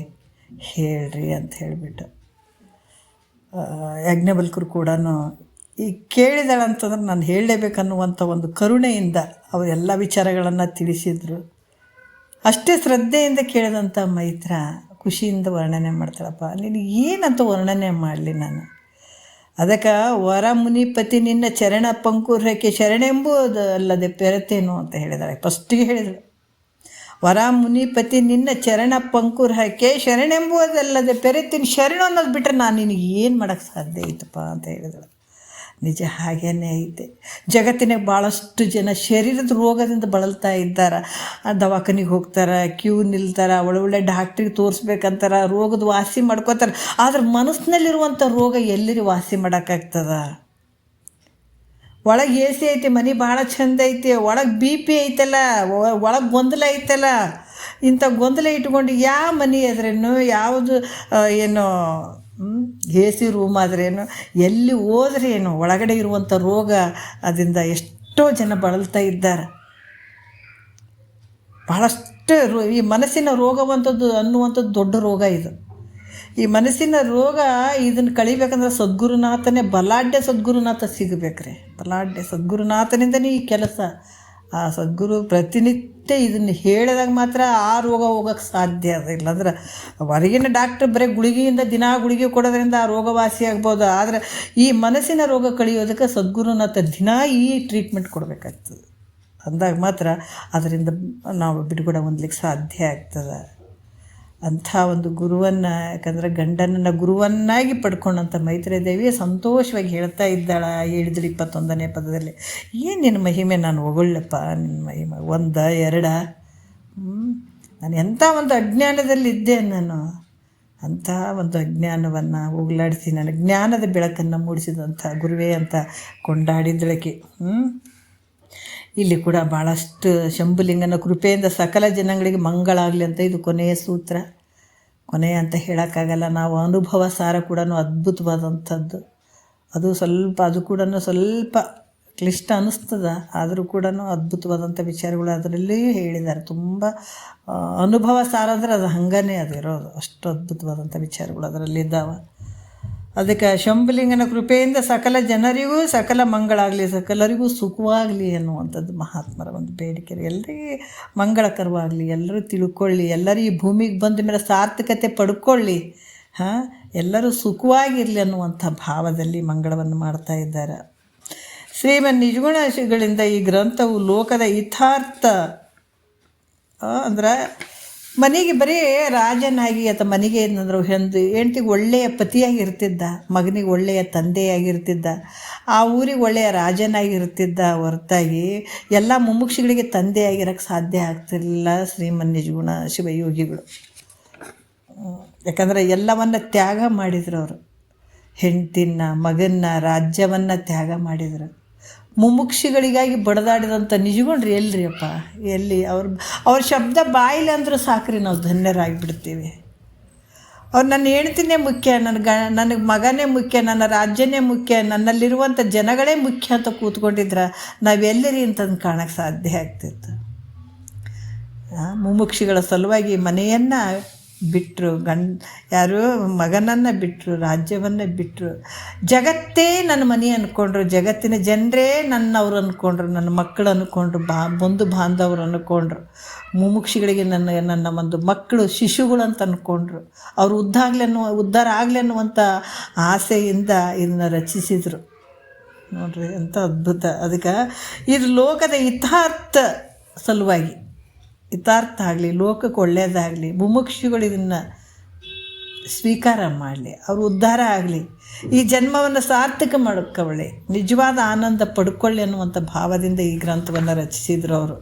ಹೇಳ್ರಿ ಅಂತ ಹೇಳಿಬಿಟ್ಟು. ಯಾಜ್ಞವಲ್ಕ್ಯರು ಕೂಡ ಈ ಕೇಳಿದಳಂತಂದ್ರೆ ನಾನು ಹೇಳಲೇಬೇಕನ್ನುವಂಥ ಒಂದು ಕರುಣೆಯಿಂದ ಅವರೆಲ್ಲ ವಿಚಾರಗಳನ್ನು ತಿಳಿಸಿದರು. ಅಷ್ಟೇ ಶ್ರದ್ಧೆಯಿಂದ ಕೇಳಿದಂಥ ಮೈತ್ರ ಖುಷಿಯಿಂದ ವರ್ಣನೆ ಮಾಡ್ತಾಳಪ್ಪ. ನೀನು ಏನಂತ ವರ್ಣನೆ ಮಾಡಲಿ ನಾನು. ಅದಕ್ಕೆ ವರ ಮುನಿಪತಿ ನಿನ್ನ ಚರಣ ಪಂಕುರಕ್ಕೆ ಶರಣೆಂಬುದು ಅಲ್ಲದೆ ಪೆರತೇನು ಅಂತ ಹೇಳಿದಾಳೆ. ಫಸ್ಟಿಗೆ ಹೇಳಿದಳು, ವರ ಮುನಿಪತಿ ನಿನ್ನ ಚರಣ ಪಂಕುರಕ್ಕೆ ಶರಣೆಂಬುದಲ್ಲದೆ ಪೆರತೀನಿ. ಶರಣ ಅನ್ನೋದು ಬಿಟ್ಟರೆ ನಾನು ನಿನಗೆ ಏನು ಮಾಡೋಕ್ಕೆ ಸಾಧ್ಯ ಐತಪ್ಪ ಅಂತ ಹೇಳಿದಳು. ನಿಜ ಹಾಗೇ ಐತೆ. ಜಗತ್ತಿನಾಗ ಭಾಳಷ್ಟು ಜನ ಶರೀರದ ರೋಗದಿಂದ ಬಳಲ್ತಾ ಇದ್ದಾರೆ. ದವಾಖಾನಿಗೆ ಹೋಗ್ತಾರೆ, ಕ್ಯೂ ನಿಲ್ತಾರೆ, ಒಳ್ಳೊಳ್ಳೆ ಡಾಕ್ಟ್ರಿಗೆ ತೋರಿಸ್ಬೇಕಂತಾರೆ, ರೋಗದ ವಾಸಿ ಮಾಡ್ಕೋತಾರೆ. ಆದ್ರೆ ಮನಸ್ಸಿನಲ್ಲಿರುವಂಥ ರೋಗ ಎಲ್ಲಿರಿ ವಾಸಿ ಮಾಡೋಕ್ಕಾಗ್ತದ? ಒಳಗೆ ಎ ಸಿ ಐತಿ, ಮನೆ ಭಾಳ ಚಂದ ಐತಿ, ಒಳಗೆ ಬಿ ಪಿ ಐತಲ್ಲ, ಒಳಗೆ ಗೊಂದಲ ಐತಲ್ಲ. ಇಂಥ ಗೊಂದಲ ಇಟ್ಕೊಂಡು ಯಾವ ಮನೆ ಆದ್ರೇನು, ಯಾವುದು ಏನು ಎ ಸಿ ರೂಮ್ ಆದ್ರೇನು, ಎಲ್ಲಿ ಹೋದ್ರೆ ಏನು ಒಳಗಡೆ ಇರುವಂಥ ರೋಗ ಅದರಿಂದ ಎಷ್ಟೋ ಜನ ಬಳಲ್ತಾ ಇದ್ದಾರೆ. ಭಾಳಷ್ಟು ಈ ಮನಸ್ಸಿನ ರೋಗವಂಥದ್ದು ಅನ್ನುವಂಥದ್ದು ದೊಡ್ಡ ರೋಗ ಇದು. ಈ ಮನಸ್ಸಿನ ರೋಗ ಇದನ್ನು ಕಳಿಬೇಕಂದ್ರೆ ಸದ್ಗುರುನಾಥನೇ, ಬಲಾಢ್ಯ ಸದ್ಗುರುನಾಥ ಸಿಗಬೇಕ್ರಿ. ಬಲಾಢ್ಯ ಸದ್ಗುರುನಾಥನಿಂದನೇ ಈ ಕೆಲಸ. ಆ ಸದ್ಗುರು ಪ್ರತಿನಿತ್ಯ ಇದನ್ನು ಹೇಳಿದಾಗ ಮಾತ್ರ ಆ ರೋಗ ಹೋಗೋಕ್ಕೆ ಸಾಧ್ಯ ಅದ. ಇಲ್ಲಾಂದ್ರೆ ಹೊರಗಿನ ಡಾಕ್ಟ್ರ್ ಬರೀ ಗುಳಿಗೆಯಿಂದ ದಿನಾ ಗುಳಿಗೆ ಕೊಡೋದ್ರಿಂದ ಆ ರೋಗ ವಾಸಿ ಆಗ್ಬೋದು. ಆದರೆ ಈ ಮನಸ್ಸಿನ ರೋಗ ಕಳಿಯೋದಕ್ಕೆ ಸದ್ಗುರುನಾಥ ದಿನಾ ಈ ಟ್ರೀಟ್ಮೆಂಟ್ ಕೊಡಬೇಕಾಗ್ತದೆ. ಅಂದಾಗ ಮಾತ್ರ ಅದರಿಂದ ನಾವು ಬಿಡುಗಡೆ ಹೊಂದಲಿಕ್ಕೆ ಸಾಧ್ಯ ಆಗ್ತದೆ. ಅಂಥ ಒಂದು ಗುರುವನ್ನು, ಯಾಕಂದರೆ ಗಂಡನನ್ನು ಗುರುವನ್ನಾಗಿ ಪಡ್ಕೊಂಡಂಥ ಮೈತ್ರೇಯಿ ದೇವಿ ಸಂತೋಷವಾಗಿ ಹೇಳ್ತಾ ಇದ್ದಾಳೆ 721ನೇ ಪದದಲ್ಲಿ. ಏನು ನಿನ್ನ ಮಹಿಮೆ ನಾನು ಹೊಗಳಪ್ಪ, ನಿನ್ನ ಮಹಿಮೆ 1 2 ನಾನು ಎಂಥ ಒಂದು ಅಜ್ಞಾನದಲ್ಲಿದ್ದೆ, ನಾನು ಅಂಥ ಒಂದು ಅಜ್ಞಾನವನ್ನು ಹೋಗಲಾಡಿಸಿ ನನ್ನ ಜ್ಞಾನದ ಬೆಳಕನ್ನು ಮೂಡಿಸಿದಂಥ ಗುರುವೇ ಅಂತ ಕೊಂಡಾಡಿದಳಕೆ. ಇಲ್ಲಿ ಕೂಡ ಭಾಳಷ್ಟು ಶಂಭುಲಿಂಗನ ಕೃಪೆಯಿಂದ ಸಕಲ ಜನಗಳಿಗೆ ಮಂಗಳಾಗಲಿ ಅಂತ ಇದು ಕೊನೆಯ ಸೂತ್ರ. ಕೊನೆಯ ಅಂತ ಹೇಳೋಕ್ಕಾಗಲ್ಲ. ನಾವು ಅನುಭವ ಸಾರ ಕೂಡ ಅದ್ಭುತವಾದಂಥದ್ದು. ಅದು ಕೂಡ ಸ್ವಲ್ಪ ಕ್ಲಿಷ್ಟ ಅನ್ನಿಸ್ತದ, ಆದರೂ ಕೂಡ ಅದ್ಭುತವಾದಂಥ ವಿಚಾರಗಳು ಅದರಲ್ಲಿ ಹೇಳಿದ್ದಾರೆ. ತುಂಬ ಅನುಭವ ಸಾರ ಅಂದರೆ ಅದು ಹಂಗನೇ ಅದಿರೋದು, ಅಷ್ಟು ಅದ್ಭುತವಾದಂಥ ವಿಚಾರಗಳು ಅದರಲ್ಲಿದ್ದಾವೆ. ಅದಕ್ಕೆ ಶಂಭುಲಿಂಗನ ಕೃಪೆಯಿಂದ ಸಕಲ ಜನರಿಗೂ ಸಕಲ ಮಂಗಳಾಗಲಿ, ಸಕಲರಿಗೂ ಸುಖವಾಗಲಿ ಅನ್ನುವಂಥದ್ದು ಮಹಾತ್ಮರ ಒಂದು ಬೇಡಿಕೆ. ಎಲ್ಲರಿಗೂ ಮಂಗಳಕರವಾಗಲಿ, ಎಲ್ಲರೂ ತಿಳ್ಕೊಳ್ಳಿ, ಎಲ್ಲರೂ ಈ ಭೂಮಿಗೆ ಬಂದ ಮೇಲೆ ಸಾರ್ಥಕತೆ ಪಡ್ಕೊಳ್ಳಿ, ಎಲ್ಲರೂ ಸುಖವಾಗಿರಲಿ ಅನ್ನುವಂಥ ಭಾವದಲ್ಲಿ ಮಂಗಳವನ್ನು ಮಾಡ್ತಾ ಇದ್ದಾರೆ. ಶ್ರೀಮನ್ ನಿಜಗುಣಗಳಿಂದ ಈ ಗ್ರಂಥವು ಲೋಕದ ಯಥಾರ್ಥ ಅಂದ್ರೆ ಮನೆಗೆ ಬರೀ ರಾಜನಾಗಿ ಅಥವಾ ಮನೆಗೆ ಏನಂದ್ರೆ ಒಂದು ಹೆಂಡ್ತಿಗೆ ಒಳ್ಳೆಯ ಪತಿಯಾಗಿರ್ತಿದ್ದ, ಮಗನಿಗೆ ಒಳ್ಳೆಯ ತಂದೆಯಾಗಿರ್ತಿದ್ದ, ಆ ಊರಿಗೆ ಒಳ್ಳೆಯ ರಾಜನಾಗಿರ್ತಿದ್ದ ಹೊರತಾಗಿ ಎಲ್ಲ ಮುಮುಕ್ಷಿಗಳಿಗೆ ತಂದೆಯಾಗಿರೋಕ್ಕೆ ಸಾಧ್ಯ ಆಗ್ತಿರಲಿಲ್ಲ ಶ್ರೀಮನ್ ನಿಜಗುಣ ಶಿವಯೋಗಿಗಳು. ಯಾಕಂದರೆ ಎಲ್ಲವನ್ನು ತ್ಯಾಗ ಮಾಡಿದ್ರು ಅವರು. ಹೆಂಡ್ತಿನ, ಮಗನ್ನ, ರಾಜ್ಯವನ್ನು ತ್ಯಾಗ ಮಾಡಿದರು. ಮುಮುಕ್ಷಿಗಳಿಗಾಗಿ ಬಡದಾಡಿದಂಥ ನಿಜಗುಣ್ರಿ ಎಲ್ರಿ ಅಪ್ಪ, ಎಲ್ಲಿ ಅವ್ರ ಶಬ್ದ ಬಾಯಿಲೆ ಅಂದರೂ ಸಾಕ್ರಿ, ನಾವು ಧನ್ಯರಾಗಿಬಿಡ್ತೀವಿ. ಅವ್ರು ನನ್ನ ಹೆಣ್ತಿನೇ ಮುಖ್ಯ, ನನಗೆ ಮಗನೇ ಮುಖ್ಯ, ನನ್ನ ರಾಜ್ಯನೇ ಮುಖ್ಯ, ನನ್ನಲ್ಲಿರುವಂಥ ಜನಗಳೇ ಮುಖ್ಯ ಅಂತ ಕೂತ್ಕೊಂಡಿದ್ರೆ ನಾವೆಲ್ಲರಿ ಅಂತಂದು ಕಾಣೋಕ್ಕೆ ಸಾಧ್ಯ ಆಗ್ತಿತ್ತು. ಮುಮುಕ್ಷಿಗಳ ಸಲುವಾಗಿ ಮನೆಯನ್ನು ಬಿಟ್ಟರು, ಯಾರು ಮಗನನ್ನು ಬಿಟ್ಟರು, ರಾಜ್ಯವನ್ನು ಬಿಟ್ಟರು, ಜಗತ್ತೇ ನನ್ನ ಮನೆ ಅಂದ್ಕೊಂಡ್ರು, ಜಗತ್ತಿನ ಜನರೇ ನನ್ನವ್ರು ಅಂದ್ಕೊಂಡ್ರು, ನನ್ನ ಮಕ್ಕಳು ಅಂದ್ಕೊಂಡ್ರು, ಬಂಧು ಬಾಂಧವರು ಅಂದ್ಕೊಂಡ್ರು. ಮುಮುಕ್ಷಿಗಳಿಗೆ ನನ್ನ ಒಂದು ಮಕ್ಕಳು ಶಿಶುಗಳು ಅಂತ ಅಂದ್ಕೊಂಡ್ರು. ಅವರು ಉದ್ಧಾರ ಆಗಲಿ ಅನ್ನುವಂಥ ಆಸೆಯಿಂದ ಇದನ್ನು ರಚಿಸಿದರು. ನೋಡ್ರಿ ಎಂಥ ಅದ್ಭುತ. ಅದಕ್ಕೆ ಇದು ಲೋಕದ ಹಿತಾರ್ಥ ಸಲುವಾಗಿ, ಹಿತಾರ್ಥ ಆಗಲಿ, ಲೋಕಕ್ಕೆ ಒಳ್ಳೆಯದಾಗಲಿ, ಮುಮುಕ್ಷುಗಳು ಇದನ್ನು ಸ್ವೀಕಾರ ಮಾಡಲಿ, ಅವರು ಉದ್ಧಾರ ಆಗಲಿ, ಈ ಜನ್ಮವನ್ನು ಸಾರ್ಥಕ ಮಾಡ್ಕೊಳ್ಳಿ, ನಿಜವಾದ ಆನಂದ ಪಡ್ಕೊಳ್ಳಿ ಅನ್ನುವಂಥ ಭಾವದಿಂದ ಈ ಗ್ರಂಥವನ್ನು ರಚಿಸಿದರು ಅವರು.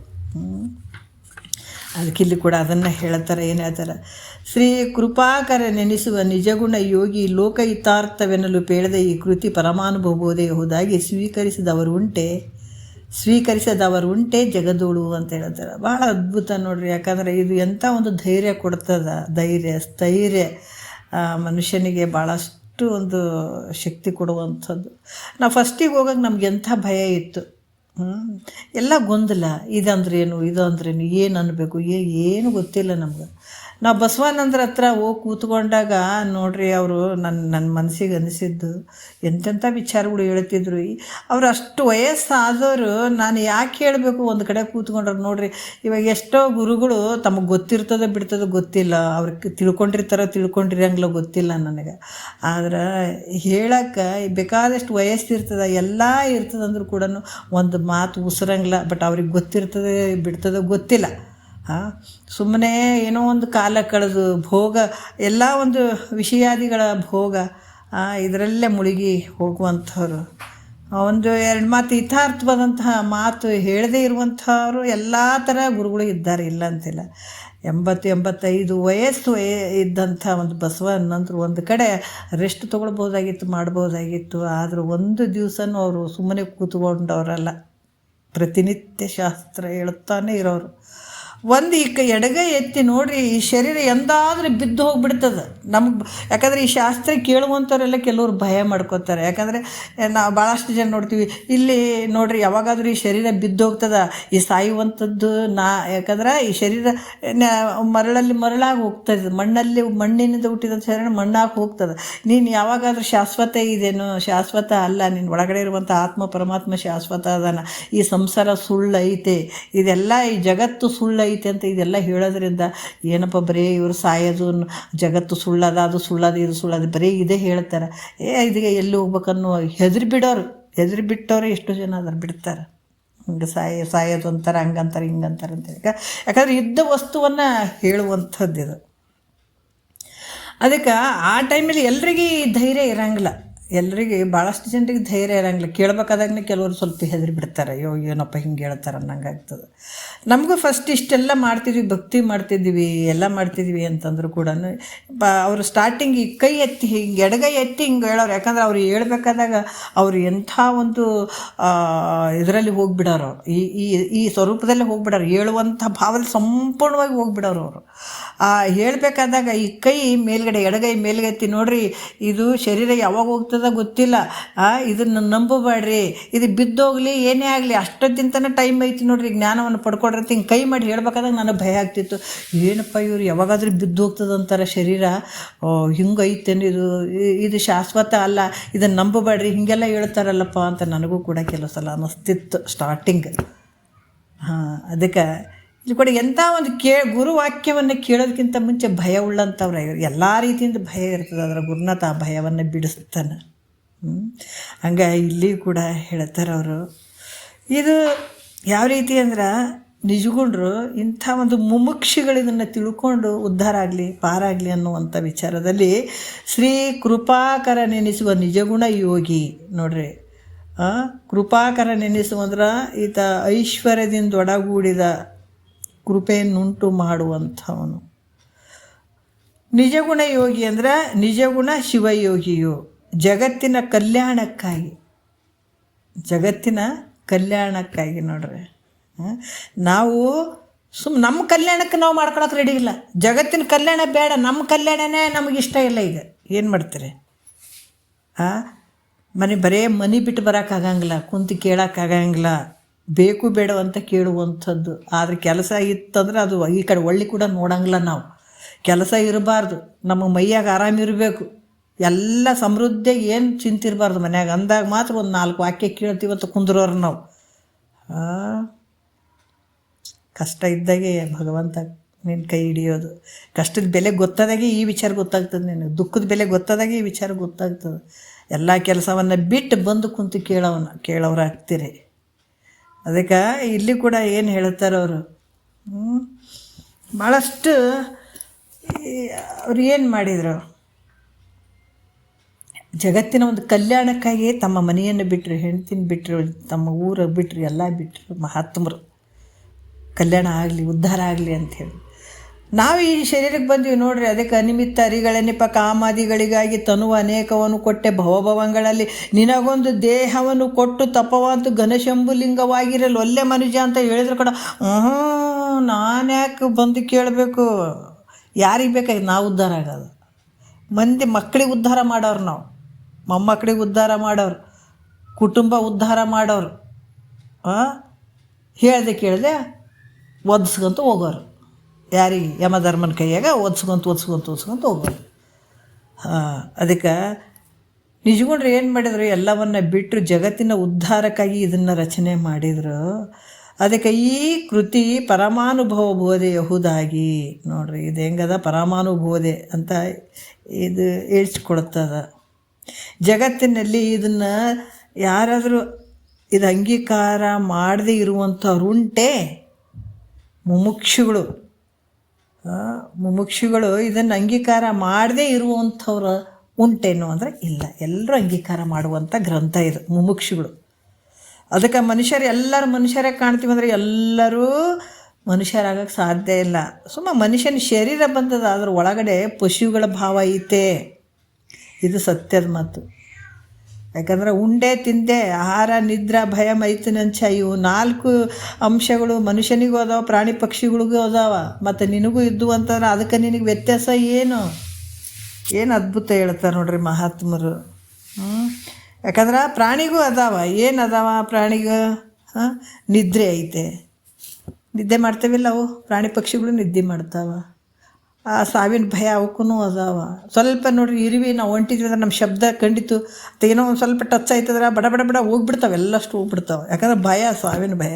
ಅದಕ್ಕಿಲ್ಲಿ ಕೂಡ ಅದನ್ನು ಹೇಳ್ತಾರೆ. ಏನು ಹೇಳ್ತಾರೆ? ಶ್ರೀ ಕೃಪಾಕರ ನೆನೆಸುವ ನಿಜಗುಣ ಯೋಗಿ ಲೋಕ ಹಿತಾರ್ಥವೆನ್ನಲು ಪೇಳದ ಈ ಕೃತಿ ಪರಮಾನುಭವಬೋದೇ ಹೋದಾಗಿ ಸ್ವೀಕರಿಸದವರು ಉಂಟೆ ಜಗದೋಳು ಅಂತ ಹೇಳ್ತಾರೆ. ಭಾಳ ಅದ್ಭುತ ನೋಡ್ರಿ. ಯಾಕಂದರೆ ಇದು ಎಂಥ ಒಂದು ಧೈರ್ಯ ಕೊಡ್ತದ, ಸ್ಥೈರ್ಯ ಮನುಷ್ಯನಿಗೆ ಭಾಳಷ್ಟು ಒಂದು ಶಕ್ತಿ ಕೊಡುವಂಥದ್ದು. ನಾವು ಫಸ್ಟಿಗೆ ಹೋಗೋಕೆ ನಮ್ಗೆ ಎಂಥ ಭಯ ಇತ್ತು, ಎಲ್ಲ ಗೊಂದಲ, ಇದಂದ್ರೇನು ಇದು ಅಂದ್ರೇನು, ಏನು ಅನ್ನಬೇಕು, ಏನು ಗೊತ್ತಿಲ್ಲ ನಮ್ಗೆ. ನಾವು ಬಸವಾನಂದ್ರ ಹತ್ರ ಹೋಗಿ ಕೂತ್ಕೊಂಡಾಗ ನೋಡ್ರಿ, ಅವರು ನನ್ನ ಮನಸ್ಸಿಗೆ ಅನಿಸಿದ್ದು ಎಂತೆಂಥ ವಿಚಾರಗಳು ಹೇಳ್ತಿದ್ರು. ಅವ್ರು ಅಷ್ಟು ವಯಸ್ಸಾದವರು ನಾನು ಯಾಕೆ ಹೇಳಬೇಕು, ಒಂದು ಕಡೆ ಕೂತ್ಕೊಂಡ್ರೆ ನೋಡ್ರಿ, ಇವಾಗ ಎಷ್ಟೋ ಗುರುಗಳು ತಮಗೆ ಗೊತ್ತಿರ್ತದೋ ಬಿಡ್ತದೋ ಗೊತ್ತಿಲ್ಲ, ಅವ್ರಿಗೆ ತಿಳ್ಕೊಂಡಿರಂಗಿಲ್ಲ ಗೊತ್ತಿಲ್ಲ ನನಗೆ. ಆದ್ರೆ ಹೇಳಕ್ಕೆ ಬೇಕಾದಷ್ಟು ವಯಸ್ಸಿರ್ತದೆ, ಎಲ್ಲ ಇರ್ತದಂದ್ರೂ ಕೂಡ ಒಂದು ಮಾತು ಉಸಿರಂಗಿಲ್ಲ. ಬಟ್ ಅವ್ರಿಗೆ ಗೊತ್ತಿರ್ತದೆ ಬಿಡ್ತದೋ ಗೊತ್ತಿಲ್ಲ. ಸುಮ್ಮನೆ ಏನೋ ಒಂದು ಕಾಲ ಕಳೆದು ಭೋಗ, ಎಲ್ಲ ಒಂದು ವಿಷಯಾದಿಗಳ ಭೋಗ, ಇದರಲ್ಲೇ ಮುಳುಗಿ ಹೋಗುವಂಥವ್ರು. ಒಂದು 2 ಮಾತು ಹಿತಾರ್ಥವಾದಂತಹ ಮಾತು ಹೇಳದೇ ಇರುವಂಥವ್ರು ಎಲ್ಲ ಥರ ಗುರುಗಳು ಇದ್ದಾರೆ, ಇಲ್ಲ ಅಂತಿಲ್ಲ. 85 ವಯಸ್ಸು ಇದ್ದಂಥ ಒಂದು ಬಸವಣ್ಣಂತರೂ ಒಂದು ಕಡೆ ರೆಸ್ಟ್ ತೊಗೊಳ್ಬೋದಾಗಿತ್ತು, ಮಾಡ್ಬೋದಾಗಿತ್ತು. ಆದರೂ ಒಂದು ದಿವಸನೂ ಅವರು ಸುಮ್ಮನೆ ಕೂತ್ಕೊಂಡವರಲ್ಲ, ಪ್ರತಿನಿತ್ಯ ಶಾಸ್ತ್ರ ಹೇಳುತ್ತಾನೆ ಇರೋರು. ಒಂದು ಎಡಗೈ ಎತ್ತಿ ನೋಡ್ರಿ, ಈ ಶರೀರ ಎಂದಾದ್ರೂ ಬಿದ್ದು ಹೋಗ್ಬಿಡ್ತದೆ ನಮ್ಗೆ. ಯಾಕಂದರೆ ಈ ಶಾಸ್ತ್ರ ಕೇಳುವಂಥವರೆಲ್ಲ ಕೆಲವರು ಭಯ ಮಾಡ್ಕೋತಾರೆ. ಯಾಕಂದರೆ ನಾವು ಭಾಳಷ್ಟು ಜನ ನೋಡ್ತೀವಿ, ಇಲ್ಲಿ ನೋಡ್ರಿ ಯಾವಾಗಾದ್ರೂ ಈ ಶರೀರ ಬಿದ್ದು ಹೋಗ್ತದೆ, ಈ ಸಾಯುವಂಥದ್ದು ಯಾಕಂದ್ರೆ ಈ ಶರೀರ ಮರಳಲ್ಲಿ ಮರಳಾಗಿ ಹೋಗ್ತದೆ, ಮಣ್ಣಿನಿಂದ ಹುಟ್ಟಿದಂಥ ಶರೀರ ಮಣ್ಣಾಗಿ ಹೋಗ್ತದೆ. ನೀನು ಯಾವಾಗಾದ್ರೂ ಶಾಶ್ವತ ಇದೇನು? ಶಾಶ್ವತ ಅಲ್ಲ. ನಿನ್ನ ಒಳಗಡೆ ಇರುವಂಥ ಆತ್ಮ ಪರಮಾತ್ಮ ಶಾಶ್ವತ ಅದಾನ. ಈ ಸಂಸಾರ ಸುಳ್ಳೈತೆ, ಇದೆಲ್ಲ ಈ ಜಗತ್ತು ಸುಳ್ಳೈತೆ ಅಂತ ಇದೆಲ್ಲ ಹೇಳೋದ್ರಿಂದ ಏನಪ್ಪ ಬರೀ ಇವರು ಸಾಯೋದು, ಜಗತ್ತು ಸುಳ್ಳದ, ಅದು ಸುಳ್ಳದ, ಇದು ಸುಳ್ಳದ, ಬರೀ ಇದೇ ಹೇಳ್ತಾರೆ. ಇದಕ್ಕೆ ಎಲ್ಲಿ ಹೋಗ್ಬೇಕನ್ನೋ ಹೆದರಿ ಬಿಟ್ಟವ್ರೆ ಎಷ್ಟು ಜನ ಅದ್ರ ಬಿಡ್ತಾರೆ. ಹಿಂಗೆ ಸಾಯೋದು ಅಂತಾರೆ, ಹಂಗಂತಾರೆ, ಹಿಂಗಂತಾರೆ ಅಂತೇಳಿ. ಯಾಕಂದ್ರೆ ಇದ್ದ ವಸ್ತುವನ್ನು ಹೇಳುವಂಥದ್ದು ಇದು. ಅದಕ್ಕೆ ಆ ಟೈಮಲ್ಲಿ ಎಲ್ರಿಗೂ ಧೈರ್ಯ ಇರೋಂಗಿಲ್ಲ, ಎಲ್ರಿಗೆ ಭಾಳಷ್ಟು ಜನರಿಗೆ ಧೈರ್ಯ ಇರೋಂಗಿಲ್ಲ. ಕೇಳ್ಬೇಕಾದಾಗನೇ ಕೆಲವರು ಸ್ವಲ್ಪ ಹೆದರಿ ಬಿಡ್ತಾರೆ, ಅಯ್ಯೋ ಏನಪ್ಪ ಹಿಂಗೆ ಹೇಳ್ತಾರೆ ಅನ್ನಂಗೆ ಆಗ್ತದೆ. ನಮಗೂ ಫಸ್ಟ್ ಇಷ್ಟೆಲ್ಲ ಮಾಡ್ತಿದ್ವಿ, ಭಕ್ತಿ ಮಾಡ್ತಿದ್ವಿ, ಎಲ್ಲ ಮಾಡ್ತಿದ್ವಿ ಅಂತಂದ್ರು ಕೂಡ ಅವರು ಸ್ಟಾರ್ಟಿಂಗ್ ಈ ಕೈ ಎತ್ತಿ ಹಿಂಗೆ ಎಡಗೈ ಎತ್ತಿ ಹಿಂಗೆ ಹೇಳೋರು. ಯಾಕಂದ್ರೆ ಅವ್ರು ಹೇಳ್ಬೇಕಾದಾಗ ಅವರು ಎಂಥ ಒಂದು ಇದರಲ್ಲಿ ಹೋಗ್ಬಿಡೋರು, ಈ ಸ್ವರೂಪದಲ್ಲೇ ಹೋಗ್ಬಿಡೋರು, ಹೇಳುವಂಥ ಭಾವದಲ್ಲಿ ಸಂಪೂರ್ಣವಾಗಿ ಹೋಗ್ಬಿಡೋರು ಅವರು. ಹೇಳಬೇಕಾದಾಗ ಈ ಕೈ ಮೇಲ್ಗಡೆ, ಎಡಗೈ ಮೇಲ್ಗಡೆ ಎತ್ತಿ ನೋಡ್ರಿ, ಇದು ಶರೀರ ಯಾವಾಗ ಹೋಗ್ತದ ಗೊತ್ತಿಲ್ಲ, ಇದನ್ನು ನಂಬಬೇಡ್ರಿ, ಇದು ಬಿದ್ದೋಗ್ಲಿ ಏನೇ ಆಗಲಿ ಅಷ್ಟೊತ್ತಿಂತನೇ ಟೈಮ್ ಐತಿ ನೋಡ್ರಿ, ಜ್ಞಾನವನ್ನು ಪಡ್ಕೊಡ್ರಿ ಅಂತ ಹಿಂಗೆ ಕೈ ಮಾಡಿ ಹೇಳ್ಬೇಕಾದಾಗ ನನಗೆ ಭಯ ಆಗ್ತಿತ್ತು. ಏನಪ್ಪ ಇವ್ರು ಯಾವಾಗಾದ್ರೂ ಬಿದ್ದು ಹೋಗ್ತದಂತಾರೆ ಶರೀರ, ಹಿಂಗೆ ಐತೇನು, ಇದು ಶಾಶ್ವತ ಅಲ್ಲ, ಇದನ್ನು ನಂಬಬೇಡ್ರಿ ಹಿಂಗೆಲ್ಲ ಹೇಳ್ತಾರಲ್ಲಪ್ಪ ಅಂತ ನನಗೂ ಕೂಡ ಕೆಲವು ಸಲ ಅನ್ನಿಸ್ತಿತ್ತು ಸ್ಟಾರ್ಟಿಂಗ್. ಅದಕ್ಕೆ ಇಲ್ಲಿ ಕೂಡ ಎಂಥ ಒಂದು ಗುರುವಾಕ್ಯವನ್ನು ಕೇಳೋದಕ್ಕಿಂತ ಮುಂಚೆ ಭಯ ಉಳ್ಳಂಥವ್ರು ಎಲ್ಲ ರೀತಿಯಿಂದ ಭಯ ಇರ್ತದೆ, ಅದರ ಗುರುನಾಥ ಆ ಭಯವನ್ನು ಬಿಡಿಸ್ತಾನೆ. ಹಂಗೆ ಇಲ್ಲಿ ಕೂಡ ಹೇಳ್ತಾರೆ ಅವರು. ಇದು ಯಾವ ರೀತಿ ಅಂದ್ರೆ ನಿಜಗುಂಡ್ರು ಇಂಥ ಒಂದು ಮುಮುಕ್ಷಿಗಳು ಇದನ್ನು ತಿಳ್ಕೊಂಡು ಉದ್ಧಾರ ಆಗಲಿ, ಪಾರಾಗಲಿ ಅನ್ನುವಂಥ ವಿಚಾರದಲ್ಲಿ ಶ್ರೀ ಕೃಪಾಕರ ನೆನೆಸುವ ನಿಜಗುಣ ಯೋಗಿ ನೋಡ್ರಿ. ಕೃಪಾಕರ ನೆನೆಸುವಂದ್ರೆ ಈತ ಐಶ್ವರ್ಯದಿಂದ ಒಡಗೂಡಿದ ಕೃಪೆಯನ್ನುಂಟು ಮಾಡುವಂಥವನು. ನಿಜಗುಣ ಯೋಗಿ ಅಂದರೆ ನಿಜಗುಣ ಶಿವಯೋಗಿಯು, ಜಗತ್ತಿನ ಕಲ್ಯಾಣಕ್ಕಾಗಿ ನೋಡ್ರಿ. ನಾವು ನಮ್ಮ ಕಲ್ಯಾಣಕ್ಕೆ ನಾವು ಮಾಡ್ಕೊಳಕ್ಕೆ ರೆಡಿ ಇಲ್ಲ, ಜಗತ್ತಿನ ಕಲ್ಯಾಣ ಬೇಡ, ನಮ್ಮ ಕಲ್ಯಾಣನೇ ನಮಗಿಷ್ಟ ಇಲ್ಲ. ಈಗ ಏನು ಮಾಡ್ತೀರಿ? ಬರೇ ಮನೆ ಬಿಟ್ಟು ಬರೋಕ್ಕಾಗಂಗಿಲ್ಲ, ಕುಂತು ಕೇಳೋಕ್ಕಾಗಂಗಿಲ್ಲ, ಬೇಕು ಬೇಡ ಅಂತ ಕೇಳುವಂಥದ್ದು. ಆದರೆ ಕೆಲಸ ಇತ್ತಂದ್ರೆ ಅದು ಈ ಕಡೆ ಒಳ್ಳೆ ಕೂಡ ನೋಡಂಗಿಲ್ಲ ನಾವು. ಕೆಲಸ ಇರಬಾರ್ದು, ನಮ್ಮ ಮೈಯಾಗ ಆರಾಮಿರಬೇಕು, ಎಲ್ಲ ಸಮೃದ್ಧಿಯಾಗಿ ಏನು ಚಿಂತಿರಬಾರ್ದು ಮನ್ಯಾಗ. ಅಂದಾಗ ಮಾತ್ರ ಒಂದು 4 ವಾಕ್ಯ ಕೇಳ್ತೀವಂತ ಕುಂದ್ರೋರು ನಾವು. ಕಷ್ಟ ಇದ್ದಾಗೆ ಭಗವಂತ ನಿನ್ನ ಕೈ ಹಿಡಿಯೋದು. ಕಷ್ಟದ ಬೆಲೆ ಗೊತ್ತಾದಾಗೆ ಈ ವಿಚಾರ ಗೊತ್ತಾಗ್ತದೆ, ನಿನಗೆ ದುಃಖದ ಬೆಲೆ ಗೊತ್ತಾದಾಗೆ ಈ ವಿಚಾರ ಗೊತ್ತಾಗ್ತದೆ. ಎಲ್ಲ ಕೆಲಸವನ್ನು ಬಿಟ್ಟು ಬಂದು ಕುಂತು ಕೇಳೋರಾಗ್ತೀರಿ. ಅದಕ್ಕೆ ಇಲ್ಲಿ ಕೂಡ ಏನು ಹೇಳ್ತಾರೆ ಅವರು, ಭಾಳಷ್ಟು ಅವ್ರು ಏನು ಮಾಡಿದರು, ಜಗತ್ತಿನ ಒಂದು ಕಲ್ಯಾಣಕ್ಕಾಗಿ ತಮ್ಮ ಮನೆಯನ್ನು ಬಿಟ್ಟರು, ಹೆಂಡ್ತಿನ ಬಿಟ್ಟರು, ತಮ್ಮ ಊರು ಬಿಟ್ಟರು, ಎಲ್ಲ ಬಿಟ್ಟರು ಮಹಾತ್ಮರು. ಕಲ್ಯಾಣ ಆಗಲಿ, ಉದ್ಧಾರ ಆಗಲಿ ಅಂಥೇಳಿ. ನಾವು ಈ ಶರೀರಕ್ಕೆ ಬಂದೀವಿ ನೋಡ್ರಿ. ಅದಕ್ಕೆ ಅನಿಮಿತ್ತ ಅರಿಗಳೆನಿಪ ಕಾಮಾದಿಗಳಿಗಾಗಿ ತನುವ ಅನೇಕವನ್ನು ಕೊಟ್ಟೆ ಭವಭವಂಗಳಲ್ಲಿ, ನಿನಗೊಂದು ದೇಹವನ್ನು ಕೊಟ್ಟು ತಪವಂತು ಘನಶಂಭುಲಿಂಗವಾಗಿರಲು ಒಳ್ಳೆ ಮನುಜ ಅಂತ ಹೇಳಿದ್ರು ಕೂಡ ನಾನು ಯಾಕೆ ಬಂದು ಕೇಳಬೇಕು? ಯಾರಿಗೆ ಬೇಕಾಗಿ ನಾವು ಉದ್ಧಾರ ಆಗೋದು? ಮಂದಿ ಮಕ್ಕಳಿಗೆ ಉದ್ಧಾರ ಮಾಡೋರು, ನಾವು ಮೊಮ್ಮಕ್ಕಳಿಗೆ ಉದ್ಧಾರ ಮಾಡೋರು, ಕುಟುಂಬ ಉದ್ಧಾರ ಮಾಡೋರು. ಕೇಳಿದೆ ಒದಿಸ್ಕೊಂತ ಹೋಗೋರು. ಯಾರಿಗೆ? ಯಮಧರ್ಮನ ಕೈಯಾಗ ಓದಿಸ್ಕೊಂತ ಹೋಗೋರು. ಅದಕ್ಕೆ ನಿಜಗೊಂಡ್ರೆ ಏನು ಮಾಡಿದ್ರು, ಎಲ್ಲವನ್ನು ಬಿಟ್ಟರು ಜಗತ್ತಿನ ಉದ್ಧಾರಕ್ಕಾಗಿ ಇದನ್ನು ರಚನೆ ಮಾಡಿದರು. ಅದಕ್ಕೆ ಈ ಕೃತಿ ಪರಮಾನುಭವ ಬೋಧೆ ಯಹುದಾಗಿ ನೋಡ್ರಿ. ಇದು ಹೆಂಗದ ಪರಮಾನುಬೋಧೆ ಅಂತ ಇದು ಹೇಳ್ಸ್ಕೊಡ್ತದ. ಜಗತ್ತಿನಲ್ಲಿ ಇದನ್ನು ಯಾರಾದರೂ ಇದು ಅಂಗೀಕಾರ ಮಾಡದೇ ಇರುವಂಥವ್ರುಂಟೆ? ಮುಮುಕ್ಷುಗಳು ಇದನ್ನು ಅಂಗೀಕಾರ ಮಾಡದೇ ಇರುವಂಥವ್ರು ಉಂಟೇನು ಅಂದರೆ ಇಲ್ಲ. ಎಲ್ಲರೂ ಅಂಗೀಕಾರ ಮಾಡುವಂಥ ಗ್ರಂಥ ಇದು ಮುಮುಕ್ಷುಗಳು. ಅದಕ್ಕೆ ಎಲ್ಲರೂ ಮನುಷ್ಯರೇ ಕಾಣ್ತೀವಿ ಅಂದರೆ ಎಲ್ಲರೂ ಮನುಷ್ಯರಾಗಕ್ಕೆ ಸಾಧ್ಯ ಇಲ್ಲ. ಮನುಷ್ಯನ ಶರೀರ ಬಂದದ, ಅದ್ರ ಒಳಗಡೆ ಪಶುಗಳ ಭಾವ ಐತೆ. ಇದು ಸತ್ಯದ ಮಾತು. ಯಾಕಂದ್ರೆ ಉಂಡೆ ತಿಂದೆ ಆಹಾರ ನಿದ್ರಾ ಭಯ ಮೈಥುನಂಚ ಇವು 4 ಅಂಶಗಳು ಮನುಷ್ಯನಿಗೂ ಅದಾವ, ಪ್ರಾಣಿ ಪಕ್ಷಿಗಳಿಗೂ ಅದಾವ, ಮತ್ತು ನಿನಗೂ ಇದ್ದು ಅಂತಂದ್ರೆ ಅದಕ್ಕೆ ನಿನಗೆ ವ್ಯತ್ಯಾಸ ಏನು ಅದ್ಭುತ ಹೇಳ್ತಾರೆ ನೋಡ್ರಿ ಮಹಾತ್ಮರು. ಯಾಕಂದ್ರೆ ಪ್ರಾಣಿಗೂ ಅದಾವ, ಏನು ಅದಾವ ಪ್ರಾಣಿಗೂ? ನಿದ್ರೆ ಐತೆ, ನಿದ್ದೆ ಮಾಡ್ತೇವಿಲ್ಲ ಅವು ಪ್ರಾಣಿ ಪಕ್ಷಿಗಳು ನಿದ್ದೆ ಮಾಡ್ತಾವ. ಆ ಸಾವಿನ ಭಯ ಅವಕ್ಕೂ ಅದಾವ. ಸ್ವಲ್ಪ ನೋಡ್ರಿ ಇರುವಿ ನಾವು ಹೊಂಟಿದ್ವಿ ಅಂದ್ರೆ ನಮ್ಮ ಶಬ್ದ ಖಂಡಿತು ಏನೋ ಒಂದು ಸ್ವಲ್ಪ ಟಚ್ ಆಯ್ತದ್ರೆ ಬಡ ಬಡ ಬಡ ಹೋಗ್ಬಿಡ್ತಾವೆ, ಎಲ್ಲಷ್ಟು ಹೋಗ್ಬಿಡ್ತಾವೆ. ಯಾಕಂದ್ರೆ ಭಯ, ಸಾವಿನ ಭಯ.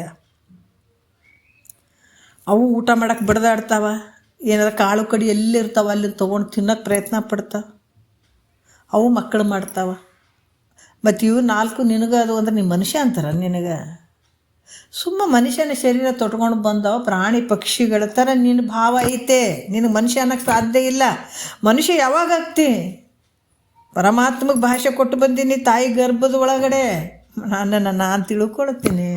ಅವು ಊಟ ಮಾಡೋಕ್ಕೆ ಬಡ್ದಾಡ್ತಾವ, ಏನಾದ್ರು ಕಾಳು ಕಡಿ ಎಲ್ಲಿರ್ತಾವ ಅಲ್ಲಿ ತೊಗೊಂಡು ತಿನ್ನೋಕ್ಕೆ ಪ್ರಯತ್ನ ಪಡ್ತಾವೆ. ಅವು ಮಕ್ಕಳು ಮಾಡ್ತಾವ. ಮತ್ತು ಇವು 4 ನಿನಗೆ ಅದು ಅಂದ್ರೆ ನಿಮ್ಮ ಮನುಷ್ಯ ಅಂತಾರ ನಿನಗೆ? ಮನುಷ್ಯನ ಶರೀರ ತೊಟ್ಕೊಂಡು ಬಂದವ ಪ್ರಾಣಿ ಪಕ್ಷಿಗಳ ಥರ ನಿನ್ನ ಭಾವ ಐತೆ. ನಿನಗೆ ಮನುಷ್ಯ ಅನ್ನೋಕ್ಕೆ ಸಾಧ್ಯ ಇಲ್ಲ. ಮನುಷ್ಯ ಯಾವಾಗ ಆಗ್ತಿ? ಪರಮಾತ್ಮಗೆ ಭಾಷೆ ಕೊಟ್ಟು ಬಂದೀನಿ ತಾಯಿ ಗರ್ಭದ ಒಳಗಡೆ. ನಾನು ತಿಳ್ಕೊಳ್ತೀನಿ.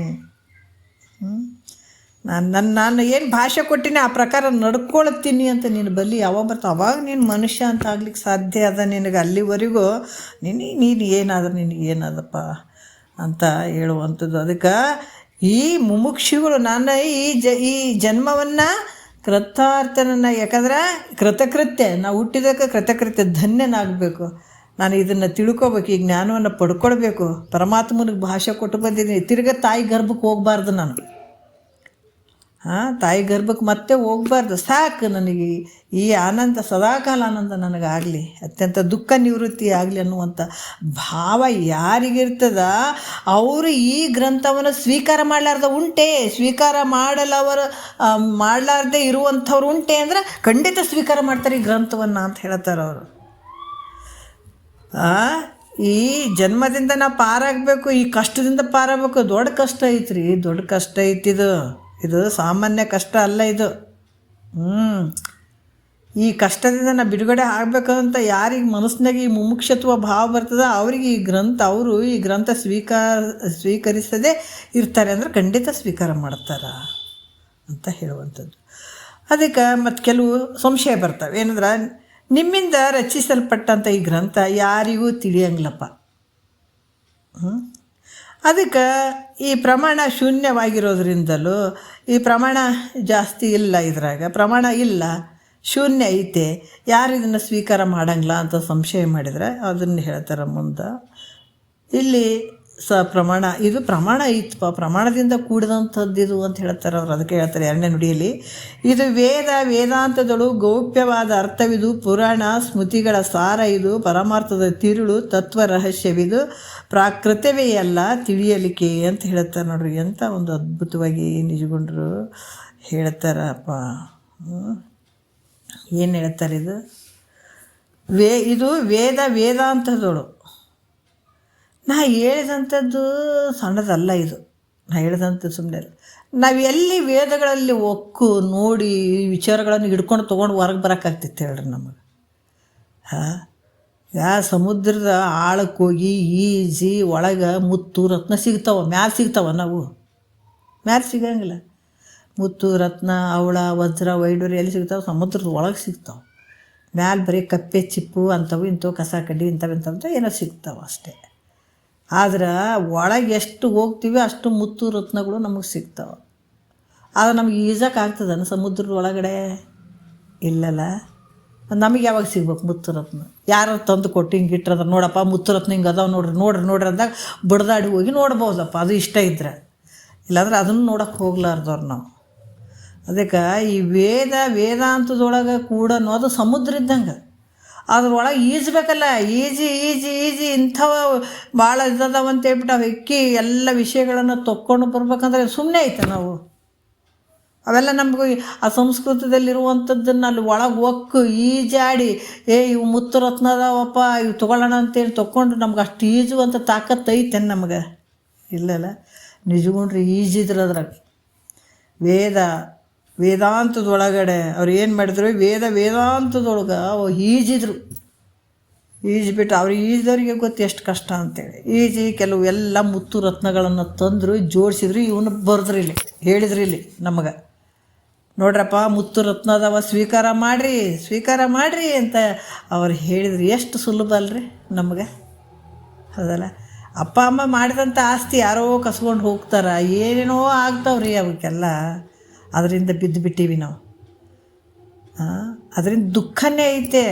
ನಾನು ಏನು ಭಾಷೆ ಕೊಟ್ಟಿನಿ ಆ ಪ್ರಕಾರ ನಡ್ಕೊಳ್ತೀನಿ ಅಂತ ನೀನು ಬಲ್ಲಿ ಯಾವಾಗ ಬರ್ತಾವ ಅವಾಗ ನೀನು ಮನುಷ್ಯ ಅಂತ ಆಗ್ಲಿಕ್ಕೆ ಸಾಧ್ಯ ಅದ ನಿನಗೆ. ಅಲ್ಲಿವರೆಗೂ ನೀನು ಏನಾದ್ರೆ ನಿನಗೆ ಏನದಪ್ಪ ಅಂತ ಹೇಳುವಂಥದ್ದು. ಅದಕ್ಕೆ ಈ ಮುಮುಕ್ಷುಗಳು ನಾನು ಈ ಜನ್ಮವನ್ನು ಕೃತಾರ್ಥನ, ಯಾಕಂದ್ರೆ ಕೃತಕೃತ್ಯ ನಾವು ಹುಟ್ಟಿದಕ್ಕೆ ಕೃತಕೃತ್ಯ ಧನ್ಯನಾಗಬೇಕು. ನಾನು ಇದನ್ನು ತಿಳ್ಕೊಬೇಕು, ಈ ಜ್ಞಾನವನ್ನು ಪಡ್ಕೊಳ್ಬೇಕು. ಪರಮಾತ್ಮನಿಗೆ ಭಾಷೆ ಕೊಟ್ಟು ಬಂದಿದ್ದೀನಿ. ತಿರ್ಗಿ ತಾಯಿ ಗರ್ಭಕ್ಕೆ ಹೋಗಬಾರ್ದು ನಾನು. ತಾಯಿ ಗರ್ಭಕ್ಕೆ ಮತ್ತೆ ಹೋಗ್ಬಾರ್ದು. ಸಾಕು ನನಗೆ ಈ ಆನಂದ, ಸದಾಕಾಲ ಆನಂದ ನನಗಾಗಲಿ, ಅತ್ಯಂತ ದುಃಖ ನಿವೃತ್ತಿ ಆಗಲಿ ಅನ್ನುವಂಥ ಭಾವ ಯಾರಿಗಿರ್ತದ ಅವರು ಈ ಗ್ರಂಥವನ್ನು ಸ್ವೀಕಾರ ಸ್ವೀಕಾರ ಮಾಡಲಾರ್ದೆ ಇರುವಂಥವ್ರು ಉಂಟೆ ಅಂದ್ರೆ ಖಂಡಿತ ಸ್ವೀಕಾರ ಮಾಡ್ತಾರೆ ಈ ಗ್ರಂಥವನ್ನು ಅಂತ ಹೇಳ್ತಾರೆ ಅವರು. ಈ ಜನ್ಮದಿಂದ ನಾವು ಪಾರಾಗಬೇಕು, ಈ ಕಷ್ಟದಿಂದ ಪಾರಾಗಬೇಕು. ದೊಡ್ಡ ಕಷ್ಟ ಐತ್ರಿ, ದೊಡ್ಡ ಕಷ್ಟ ಐತಿದು. ಇದು ಸಾಮಾನ್ಯ ಕಷ್ಟ ಅಲ್ಲ ಇದು. ಈ ಕಷ್ಟದಿಂದ ನಾವು ಬಿಡುಗಡೆ ಆಗಬೇಕಂತ ಯಾರಿಗೆ ಮನಸ್ಸಿನಾಗ ಈ ಮುಮುಕ್ಷತ್ವ ಭಾವ ಬರ್ತದೆ ಅವರಿಗೆ ಅವರು ಈ ಗ್ರಂಥ ಸ್ವೀಕರಿಸದೇ ಇರ್ತಾರೆ ಅಂದ್ರೆ ಖಂಡಿತ ಸ್ವೀಕಾರ ಮಾಡ್ತಾರ ಅಂತ ಹೇಳುವಂಥದ್ದು. ಅದಕ್ಕೆ ಮತ್ತು ಕೆಲವು ಸಂಶಯ ಬರ್ತವೆ. ಏನಂದ್ರೆ ನಿಮ್ಮಿಂದ ರಚಿಸಲ್ಪಟ್ಟಂಥ ಈ ಗ್ರಂಥ ಯಾರಿಗೂ ತಿಳಿಯಂಗಿಲ್ಲಪ್ಪ. ಅದಕ್ಕೆ ಈ ಪ್ರಮಾಣ ಶೂನ್ಯವಾಗಿರೋದ್ರಿಂದಲೂ ಈ ಪ್ರಮಾಣ ಜಾಸ್ತಿ ಇಲ್ಲ, ಇದ್ರಾಗ ಪ್ರಮಾಣ ಇಲ್ಲ, ಶೂನ್ಯ ಐತೆ, ಯಾರು ಇದನ್ನು ಸ್ವೀಕಾರ ಮಾಡಂಗಿಲ್ಲ ಅಂತ ಸಂಶಯ ಮಾಡಿದರೆ ಅದನ್ನು ಹೇಳ್ತಾರೆ ಮುಂದೆ. ಇಲ್ಲಿ ಪ್ರಮಾಣ, ಇದು ಪ್ರಮಾಣ ಐತಪ್ಪ, ಪ್ರಮಾಣದಿಂದ ಕೂಡಿದಂಥದ್ದು ಇದು ಅಂತ ಹೇಳ್ತಾರೆ ಅವರು. ಅದಕ್ಕೆ ಹೇಳ್ತಾರೆ 2ನೇ ನುಡಿಯಲ್ಲಿ, ಇದು ವೇದಾಂತದಳು ಗೌಪ್ಯವಾದ ಅರ್ಥವಿದು, ಪುರಾಣ ಸ್ಮೃತಿಗಳ ಸಾರ ಇದು, ಪರಮಾರ್ಥದ ತಿರುಳು ತತ್ವ ರಹಸ್ಯವಿದು, ಪ್ರಾಕೃತವೇ ಅಲ್ಲ ತಿಳಿಯಲಿಕ್ಕೆ ಅಂತ ಹೇಳ್ತಾರೆ ನೋಡ್ರಿ. ಎಂಥ ಒಂದು ಅದ್ಭುತವಾಗಿ ನಿಜಗೊಂಡ್ರು ಹೇಳ್ತಾರಪ್ಪ. ಏನು ಹೇಳ್ತಾರೆ ಇದು ವೇದಾಂತದಳು. ನಾ ಹೇಳಿದಂಥದ್ದು ಸಣ್ಣದಲ್ಲ ಇದು. ನಾ ಹೇಳಿದಂಥದ್ದು ಸುಮ್ಮನೆ ಅಲ್ಲ. ನಾವು ಎಲ್ಲಿ ವೇದಗಳಲ್ಲಿ ನೋಡಿ ವಿಚಾರಗಳನ್ನು ಹಿಡ್ಕೊಂಡು ತೊಗೊಂಡು ಹೊರಗೆ ಬರೋಕ್ಕಾಗ್ತಿತ್ತು ಹೇಳ್ರಿ ನಮಗೆ? ಸಮುದ್ರದ ಆಳಕ್ಕೆ ಹೋಗಿ ಈಜಿ ಒಳಗೆ ಮುತ್ತು ರತ್ನ ಸಿಗ್ತಾವೆ, ಮ್ಯಾಲೆ ಸಿಗ್ತಾವೆ. ನಾವು ಮ್ಯಾಲೆ ಸಿಗಂಗಿಲ್ಲ. ಮುತ್ತು ರತ್ನ ಅವಳ ವಜ್ರ ವೈಡೂರ್ಯ ಎಲ್ಲಿ ಸಿಗ್ತಾವೆ? ಸಮುದ್ರದ ಒಳಗೆ ಸಿಗ್ತಾವೆ. ಮ್ಯಾಲೆ ಬರೀ ಕಪ್ಪೆ ಚಿಪ್ಪು ಅಂಥವು ಇಂಥವು ಕಸ ಕಡ್ಡಿ ಇಂಥವು ಏನೋ ಸಿಗ್ತಾವೆ ಅಷ್ಟೇ. ಆದ್ರೆ ಒಳಗೆ ಎಷ್ಟು ಹೋಗ್ತೀವಿ ಅಷ್ಟು ಮುತ್ತು ರತ್ನಗಳು ನಮಗೆ ಸಿಗ್ತಾವೆ. ಆದ್ರೆ ನಮಗೆ ಈಜಕ್ಕಾಗ್ತದ ಸಮುದ್ರದ ಒಳಗಡೆ? ಇಲ್ಲಲ್ಲ. ನಮಗೆ ಯಾವಾಗ ಸಿಗ್ಬೇಕು ಮುತ್ತು ರತ್ನ? ಯಾರು ತಂದು ಕೊಟ್ಟು ಹಿಂಗೆ ಇಟ್ಟರದ, ನೋಡಪ್ಪ ಮುತ್ತು ರತ್ನ ಹಿಂಗೆ ಅದಾವೆ ನೋಡ್ರಿ ಅಂದಾಗ ಬಡ್ದಾಡಿ ಹೋಗಿ ನೋಡ್ಬೋದಪ್ಪ, ಅದು ಇಷ್ಟ ಇದ್ರೆ. ಇಲ್ಲಾಂದ್ರೆ ಅದನ್ನು ನೋಡೋಕ್ಕೆ ಹೋಗ್ಲಾರ್ದವ್ರು ನಾವು. ಅದಕ್ಕೆ ಈ ವೇದಾಂತದೊಳಗೆ ಕೂಡ ಅದು ಸಮುದ್ರ ಇದ್ದಂಗೆ. ಅದ್ರೊಳಗೆ ಈಜಬೇಕಲ್ಲ, ಈಜಿ ಇಂಥವ ಭಾಳ ಇದ್ದದವ ಅಂತ ಹೇಳ್ಬಿಟ್ಟು ಅವು ಎಕ್ಕಿ ಎಲ್ಲ ವಿಷಯಗಳನ್ನು ತೊಕ್ಕೊಂಡು ಬರ್ಬೇಕಂದ್ರೆ ಸುಮ್ಮನೆ ಐತೆ ನಾವು. ಅವೆಲ್ಲ ನಮಗೂ ಆ ಸಂಸ್ಕೃತದಲ್ಲಿರುವಂಥದ್ದನ್ನು ಅಲ್ಲಿ ಒಳಗೆ ಒಕ್ಕು ಈಜಾಡಿ ಇವು ಮುತ್ತು ರತ್ನ ಅದಾವಪ್ಪ ಇವು ತೊಗೊಳ್ಳೋಣ ಅಂತೇಳಿ ತೊಗೊಂಡು ನಮ್ಗೆ ಅಷ್ಟು ಈಜುವಂಥ ತಾಕತ್ತು ಐತೆ ನಮಗೆ? ಇಲ್ಲಲ್ಲ. ನಿಜಗೊಂಡ್ರಿ ಈಜಿದ್ರು ಅದ್ರಾಗ. ವೇದಾಂತದೊಳಗಡೆ ಅವ್ರು ಏನು ಮಾಡಿದ್ರು, ವೇದಾಂತದೊಳಗೆ ಅವು ಈಜ್ಬಿಟ್ಟು ಅವ್ರು ಈಜಿದವ್ರಿಗೆ ಗೊತ್ತು ಎಷ್ಟು ಕಷ್ಟ ಅಂತೇಳಿ. ಈಜಿ ಕೆಲವು ಎಲ್ಲ ಮುತ್ತು ರತ್ನಗಳನ್ನು ತಂದರು, ಜೋಡಿಸಿದ್ರು, ಇವನು ಬರೆದ್ರು ಇಲ್ಲಿ ಹೇಳಿದ್ರು ಇಲ್ಲಿ ನಮಗೆ. ನೋಡ್ರಪ್ಪ ಮುತ್ತು ರತ್ನ ಅದಾವ, ಸ್ವೀಕಾರ ಮಾಡಿರಿ ಅಂತ ಅವ್ರು ಹೇಳಿದ್ರು. ಎಷ್ಟು ಸುಲಭ ಅಲ್ರಿ ನಮ್ಗೆ, ಹೌದಲ್ಲ. ಅಪ್ಪ ಅಮ್ಮ ಮಾಡಿದಂಥ ಆಸ್ತಿ ಯಾರೋ ಕಸ್ಕೊಂಡು ಹೋಗ್ತಾರೆ, ಏನೇನೋ ಆಗ್ತಾವ್ರಿ ಅವಕ್ಕೆಲ್ಲ. ಅದರಿಂದ ಬಿದ್ದುಬಿಟ್ಟಿವಿ ನಾವು. ಅದರಿಂದ ದುಃಖನೇ ಐತೆ.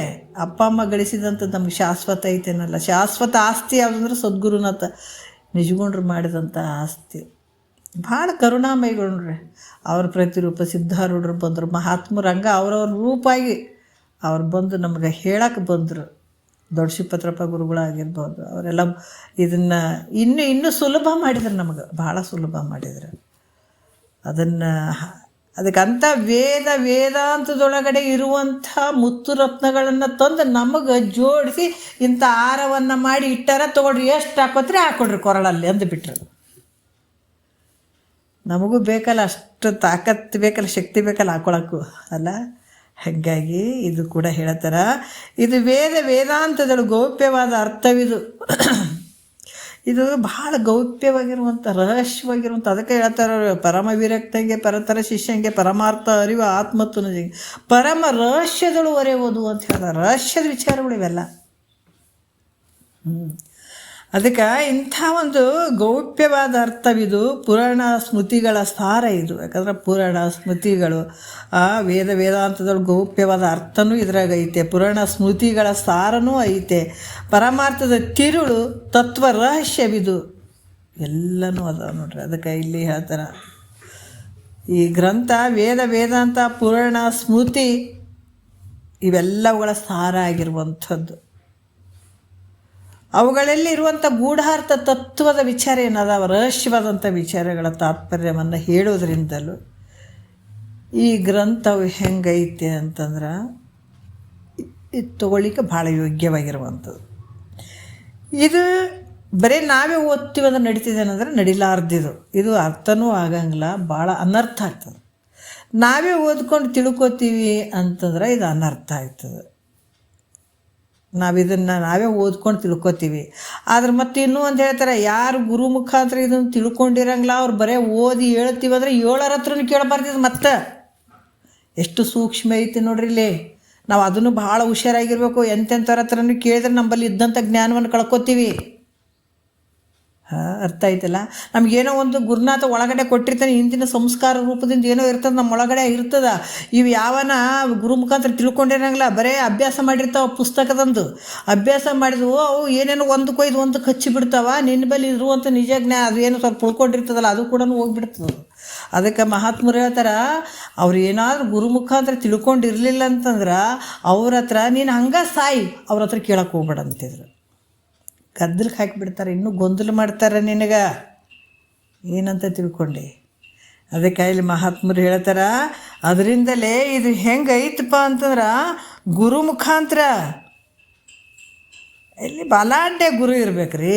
ಅಪ್ಪ ಅಮ್ಮ ಗಳಿಸಿದಂಥದ್ದು ನಮ್ಗೆ ಶಾಶ್ವತ ಐತೇನಲ್ಲ. ಶಾಶ್ವತ ಆಸ್ತಿ ಯಾವುದಂದ್ರೆ ಸದ್ಗುರುನಾಥ ನಿಜಗುಂಡ್ರು ಮಾಡಿದಂಥ ಆಸ್ತಿ. ಭಾಳ ಕರುಣಾಮಯಿಗಳ್ರಿ ಅವ್ರ ಪ್ರತಿರೂಪ. ಸಿದ್ಧಾರೂಢರು ಬಂದರು, ಮಹಾತ್ಮರು ಹಂಗೆ ಅವ್ರವ್ರ ರೂಪಾಗಿ ಅವ್ರು ಬಂದು ನಮ್ಗೆ ಹೇಳಕ್ಕೆ ಬಂದರು. ದೊಡ್ಡ ಶಿವಪತ್ರಪ್ಪ ಗುರುಗಳಾಗಿರ್ಬೋದು, ಅವರೆಲ್ಲ ಇದನ್ನು ಇನ್ನೂ ಸುಲಭ ಮಾಡಿದ್ರು, ನಮಗೆ ಭಾಳ ಸುಲಭ ಮಾಡಿದ್ರು ಅದನ್ನು. ಅದಕ್ಕಂಥ ವೇದಾಂತದೊಳಗಡೆ ಇರುವಂಥ ಮುತ್ತು ರತ್ನಗಳನ್ನು ತಂದು ನಮಗೆ ಜೋಡಿಸಿ ಇಂಥ ಹಾರವನ್ನು ಮಾಡಿ ಇಟ್ಟಾರ. ತೊಗೊಳ್ರಿ, ಎಷ್ಟು ಹಾಕೋತ್ರಿ ಹಾಕೊಡ್ರಿ ಕೊರಳಲ್ಲಿ ಅಂದುಬಿಟ್ರು. ನಮಗೂ ಬೇಕಲ್ಲ, ಅಷ್ಟು ತಾಕತ್ತು ಬೇಕಲ್ಲ, ಶಕ್ತಿ ಬೇಕಲ್ಲ ಹಾಕೊಳಕ್ಕೂ ಅಲ್ಲ. ಹಾಗಾಗಿ ಇದು ಕೂಡ ಹೇಳ್ತಾರ, ಇದು ವೇದಾಂತದಳು ಗೌಪ್ಯವಾದ ಅರ್ಥವಿದು. ಇದು ಭಾಳ ಗೌಪ್ಯವಾಗಿರುವಂಥ ರಹಸ್ಯವಾಗಿರುವಂಥ. ಅದಕ್ಕೆ ಹೇಳ್ತಾರೆ, ಪರಮ ವಿರಕ್ತಂಗೆ ಪರತರ ಶಿಷ್ಯಂಗೆ ಪರಮಾರ್ಥ ಅರಿವು ಆತ್ಮತ್ವನಿಗೆ ಪರಮ ರಹಸ್ಯದಳು ಒರೆಯುವುದು ಅಂತ ಹೇಳ್ತಾರೆ. ರಹಸ್ಯದ ವಿಚಾರಗಳು ಇವೆಲ್ಲ. ಅದಕ್ಕೆ ಇಂಥ ಒಂದು ಗೌಪ್ಯವಾದ ಅರ್ಥವಿದು. ಪುರಾಣ ಸ್ಮೃತಿಗಳ ಸಾರ ಇದು. ಯಾಕಂದ್ರೆ ಪುರಾಣ ಸ್ಮೃತಿಗಳು ವೇದಾಂತದೊಳಗೆ ಗೌಪ್ಯವಾದ ಅರ್ಥನೂ ಇದ್ರಾಗ ಐತೆ, ಪುರಾಣ ಸ್ಮೃತಿಗಳ ಸಾರನೂ ಐತೆ, ಪರಮಾರ್ಥದ ತಿರುಳು ತತ್ವ ರಹಸ್ಯವಿದು ಎಲ್ಲನೂ ಅದಾವ ನೋಡ್ರಿ. ಅದಕ್ಕೆ ಇಲ್ಲಿ ಹೇಳ್ತಾರೆ, ಈ ಗ್ರಂಥ ವೇದಾಂತ ಪುರಾಣ ಸ್ಮೃತಿ ಇವೆಲ್ಲವುಗಳ ಸಾರ ಆಗಿರುವಂಥದ್ದು. ಅವುಗಳಲ್ಲಿ ಇರುವಂಥ ಗೂಢಾರ್ಥ ತತ್ವದ ವಿಚಾರ ಏನದಾವ, ರಹಸ್ಯವಾದಂಥ ವಿಚಾರಗಳ ತಾತ್ಪರ್ಯವನ್ನು ಹೇಳೋದ್ರಿಂದಲೂ ಈ ಗ್ರಂಥವು ಹೆಂಗೈತೆ ಅಂತಂದ್ರೆ ಇದು ತೊಗೊಳ್ಳಿಕ್ಕೆ ಭಾಳ ಯೋಗ್ಯವಾಗಿರುವಂಥದ್ದು. ಇದು ಬರೀ ನಾವೇ ಓದ್ತೀವಿ ಅಂದ್ರೆ ನಡೀತಿದೆ ಅನ್ನೋದ್ರೆ ನಡಿಲಾರ್ದಿದು. ಇದು ಅರ್ಥನೂ ಆಗಂಗಿಲ್ಲ, ಭಾಳ ಅನರ್ಥ ಆಗ್ತದೆ. ನಾವೇ ಓದ್ಕೊಂಡು ತಿಳ್ಕೊತೀವಿ ಅಂತಂದ್ರೆ ಇದು ಅನರ್ಥ ಆಗ್ತದೆ. ನಾವೇ ಓದ್ಕೊಂಡು ತಿಳ್ಕೊತೀವಿ. ಆದ್ರೆ ಮತ್ತೆ ಇನ್ನೂ ಅಂತ ಹೇಳ್ತಾರೆ, ಯಾರು ಗುರು ಮುಖಾಂತರ ಇದನ್ನು ತಿಳ್ಕೊಂಡಿರಂಗಿಲ್ಲ ಅವ್ರು ಬರೀ ಓದಿ ಹೇಳ್ತೀವಿ ಅಂದರೆ 7 ಹತ್ರನೂ ಕೇಳಬಾರ್ದಿದ್ದು. ಮತ್ತೆ ಎಷ್ಟು ಸೂಕ್ಷ್ಮ ಐತಿ ನೋಡ್ರಿ ಇಲ್ಲಿ. ನಾವು ಅದನ್ನು ಭಾಳ ಹುಷಾರಾಗಿರ್ಬೇಕು. ಎಂತೆಂಥವ್ರ ಹತ್ರನೂ ಕೇಳಿದ್ರೆ ನಮ್ಮಲ್ಲಿ ಇದ್ದಂಥ ಜ್ಞಾನವನ್ನು ಕಳ್ಕೊತೀವಿ. ಅರ್ಥ ಆಯ್ತಲ್ಲ. ನಮಗೇನೋ ಒಂದು ಗುರುನಾಥ ಒಳಗಡೆ ಕೊಟ್ಟಿರ್ತಾನೆ, ಹಿಂದಿನ ಸಂಸ್ಕಾರ ರೂಪದಿಂದ ಏನೋ ಇರ್ತದೆ ನಮ್ಮ ಒಳಗಡೆ ಇರ್ತದೆ. ಇವು ಯಾವನ ಗುರು ಮುಖಾಂತರ ತಿಳ್ಕೊಂಡಿರಂಗಿಲ್ಲ, ಬರೀ ಅಭ್ಯಾಸ ಮಾಡಿರ್ತಾವೆ. ಪುಸ್ತಕದಂದು ಅಭ್ಯಾಸ ಮಾಡಿದ್ವು ಅವು ಏನೇನೋ ಒಂದಕ್ಕೆ ಹಚ್ಚಿ ಬಿಡ್ತಾವ. ನಿನ್ನ ಬಳಿ ಇರುವಂಥ ನಿಜ ಜ್ಞಾನ ಅದು ಏನೋ ಸ್ವಲ್ಪ ಉಳ್ಕೊಂಡಿರ್ತದಲ್ಲ ಅದು ಕೂಡ ಹೋಗ್ಬಿಡ್ತದೆ. ಅದಕ್ಕೆ ಮಹಾತ್ಮರು ಹೇಳ್ತಾರೆ, ಅವ್ರು ಏನಾದರೂ ಗುರು ಮುಖಾಂತರ ತಿಳ್ಕೊಂಡಿರಲಿಲ್ಲ ಅಂತಂದ್ರೆ ಅವ್ರ ಹತ್ರ ನೀನು ಹಂಗೆ ಸಾಯಿ, ಅವ್ರ ಹತ್ರ ಕೇಳಕ್ಕೆ ಹೋಗ್ಬೇಡ ಅಂತಿದ್ರು. ಗದ್ದಲಕ್ಕೆ ಹಾಕಿಬಿಡ್ತಾರೆ, ಇನ್ನೂ ಗೊಂದಲ ಮಾಡ್ತಾರೆ ನಿನಗೆ ಏನಂತ ತಿಳ್ಕೊಂಡು. ಅದಕ್ಕೆ ಇಲ್ಲಿ ಮಹಾತ್ಮರು ಹೇಳ್ತಾರೆ, ಅದರಿಂದಲೇ ಇದು ಹೆಂಗೆ ಐತಪ್ಪ ಅಂತಂದ್ರೆ ಗುರು ಮುಖಾಂತರ ಇಲ್ಲಿ ಬಲಾಢ್ಯ ಗುರು ಇರ್ಬೇಕ್ರಿ.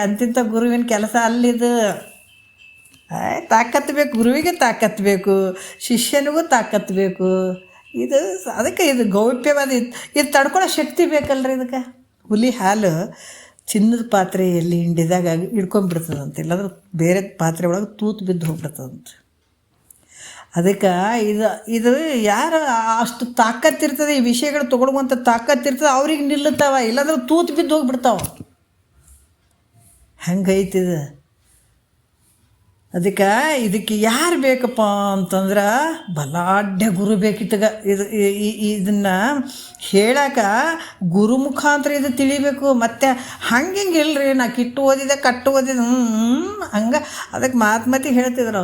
ಅಂತಿಂಥ ಗುರುವಿನ ಕೆಲಸ ಅಲ್ಲಿದು. ತಾಕತ್ತು ಬೇಕು, ಗುರುವಿಗೆ ತಾಕತ್ತು ಬೇಕು, ಶಿಷ್ಯನಿಗೂ ತಾಕತ್ತು ಬೇಕು. ಇದು ಅದಕ್ಕೆ ಇದು ಗೌಪ್ಯವಾದ ಇದು ತಡ್ಕೊಳ್ಳೋ ಶಕ್ತಿ ಬೇಕಲ್ರಿ. ಇದಕ್ಕೆ ಹುಲಿ ಹಾಲು ಚಿನ್ನದ ಪಾತ್ರೆಯಲ್ಲಿ ಹಿಂಡಿದಾಗ ಹಿಡ್ಕೊಂಡ್ಬಿಡ್ತದಂತೆ, ಇಲ್ಲಾಂದ್ರೆ ಬೇರೆ ಪಾತ್ರೆ ಒಳಗೆ ತೂತು ಬಿದ್ದು ಹೋಗ್ಬಿಡ್ತದಂತೆ. ಅದಕ್ಕೆ ಇದು ಯಾರು ಅಷ್ಟು ತಾಕತ್ತಿರ್ತದೆ, ಈ ವಿಷಯಗಳು ತೊಗೊಳುವಂಥ ತಾಕತ್ತಿರ್ತದೆ ಅವ್ರಿಗೆ ನಿಲ್ಲುತ್ತಾವ, ಇಲ್ಲಾಂದ್ರೆ ತೂತು ಬಿದ್ದು ಹೋಗ್ಬಿಡ್ತಾವ. ಹಂಗೈತಿದು. ಇದಕ್ಕೆ ಯಾರು ಬೇಕಪ್ಪ ಅಂತಂದ್ರೆ ಬಲಾಢ್ಯ ಗುರು ಬೇಕಿತ್ತಗ. ಇದನ್ನು ಹೇಳಕ್ಕೆ ಗುರು ಮುಖಾಂತರ ಇದು ತಿಳಿಬೇಕು. ಮತ್ತು ಹಂಗೆ ಇಲ್ರಿ, ನಾ ಕಿಟ್ಟು ಓದಿದೆ ಕಟ್ಟು ಓದಿದೆ ಹಂಗೆ. ಅದಕ್ಕೆ ಮಾತಿಗೆ ಹೇಳ್ತಿದ್ರು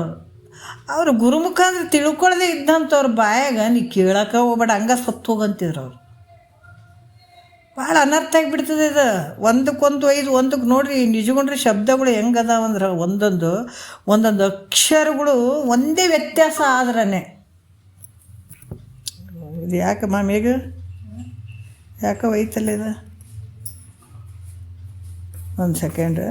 ಅವರು ಗುರು ಮುಖಾಂತರ ತಿಳ್ಕೊಳ್ಳದೆ ಇದ್ದಂಥವ್ರ ಬಾಯಾಗ ನೀ ಕೇಳಕ್ಕೆ ಹೋಗ್ಬೇಡ, ಹಂಗೆ ಸತ್ತು ಹೋಗಂತಿದ್ರು ಅವ್ರು. ಭಾಳ ಅನರ್ಥ ಆಗಿಬಿಡ್ತದೆ ಇದು. ಒಂದಕ್ಕೆ ನೋಡ್ರಿ ನಿಜಗೊಂಡ್ರೆ ಶಬ್ದಗಳು ಹೆಂಗದಾವಂದ್ರೆ ಒಂದೊಂದು ಅಕ್ಷರಗಳು ಒಂದೇ ವ್ಯತ್ಯಾಸ ಆದ್ರೇ. ಇದು ಯಾಕೆ ಮಾಮೀಗ ಯಾಕೆ ಒಯ್ತಲ್ಲ ಇದು? ಒಂದು ಸೆಕೆಂಡ್.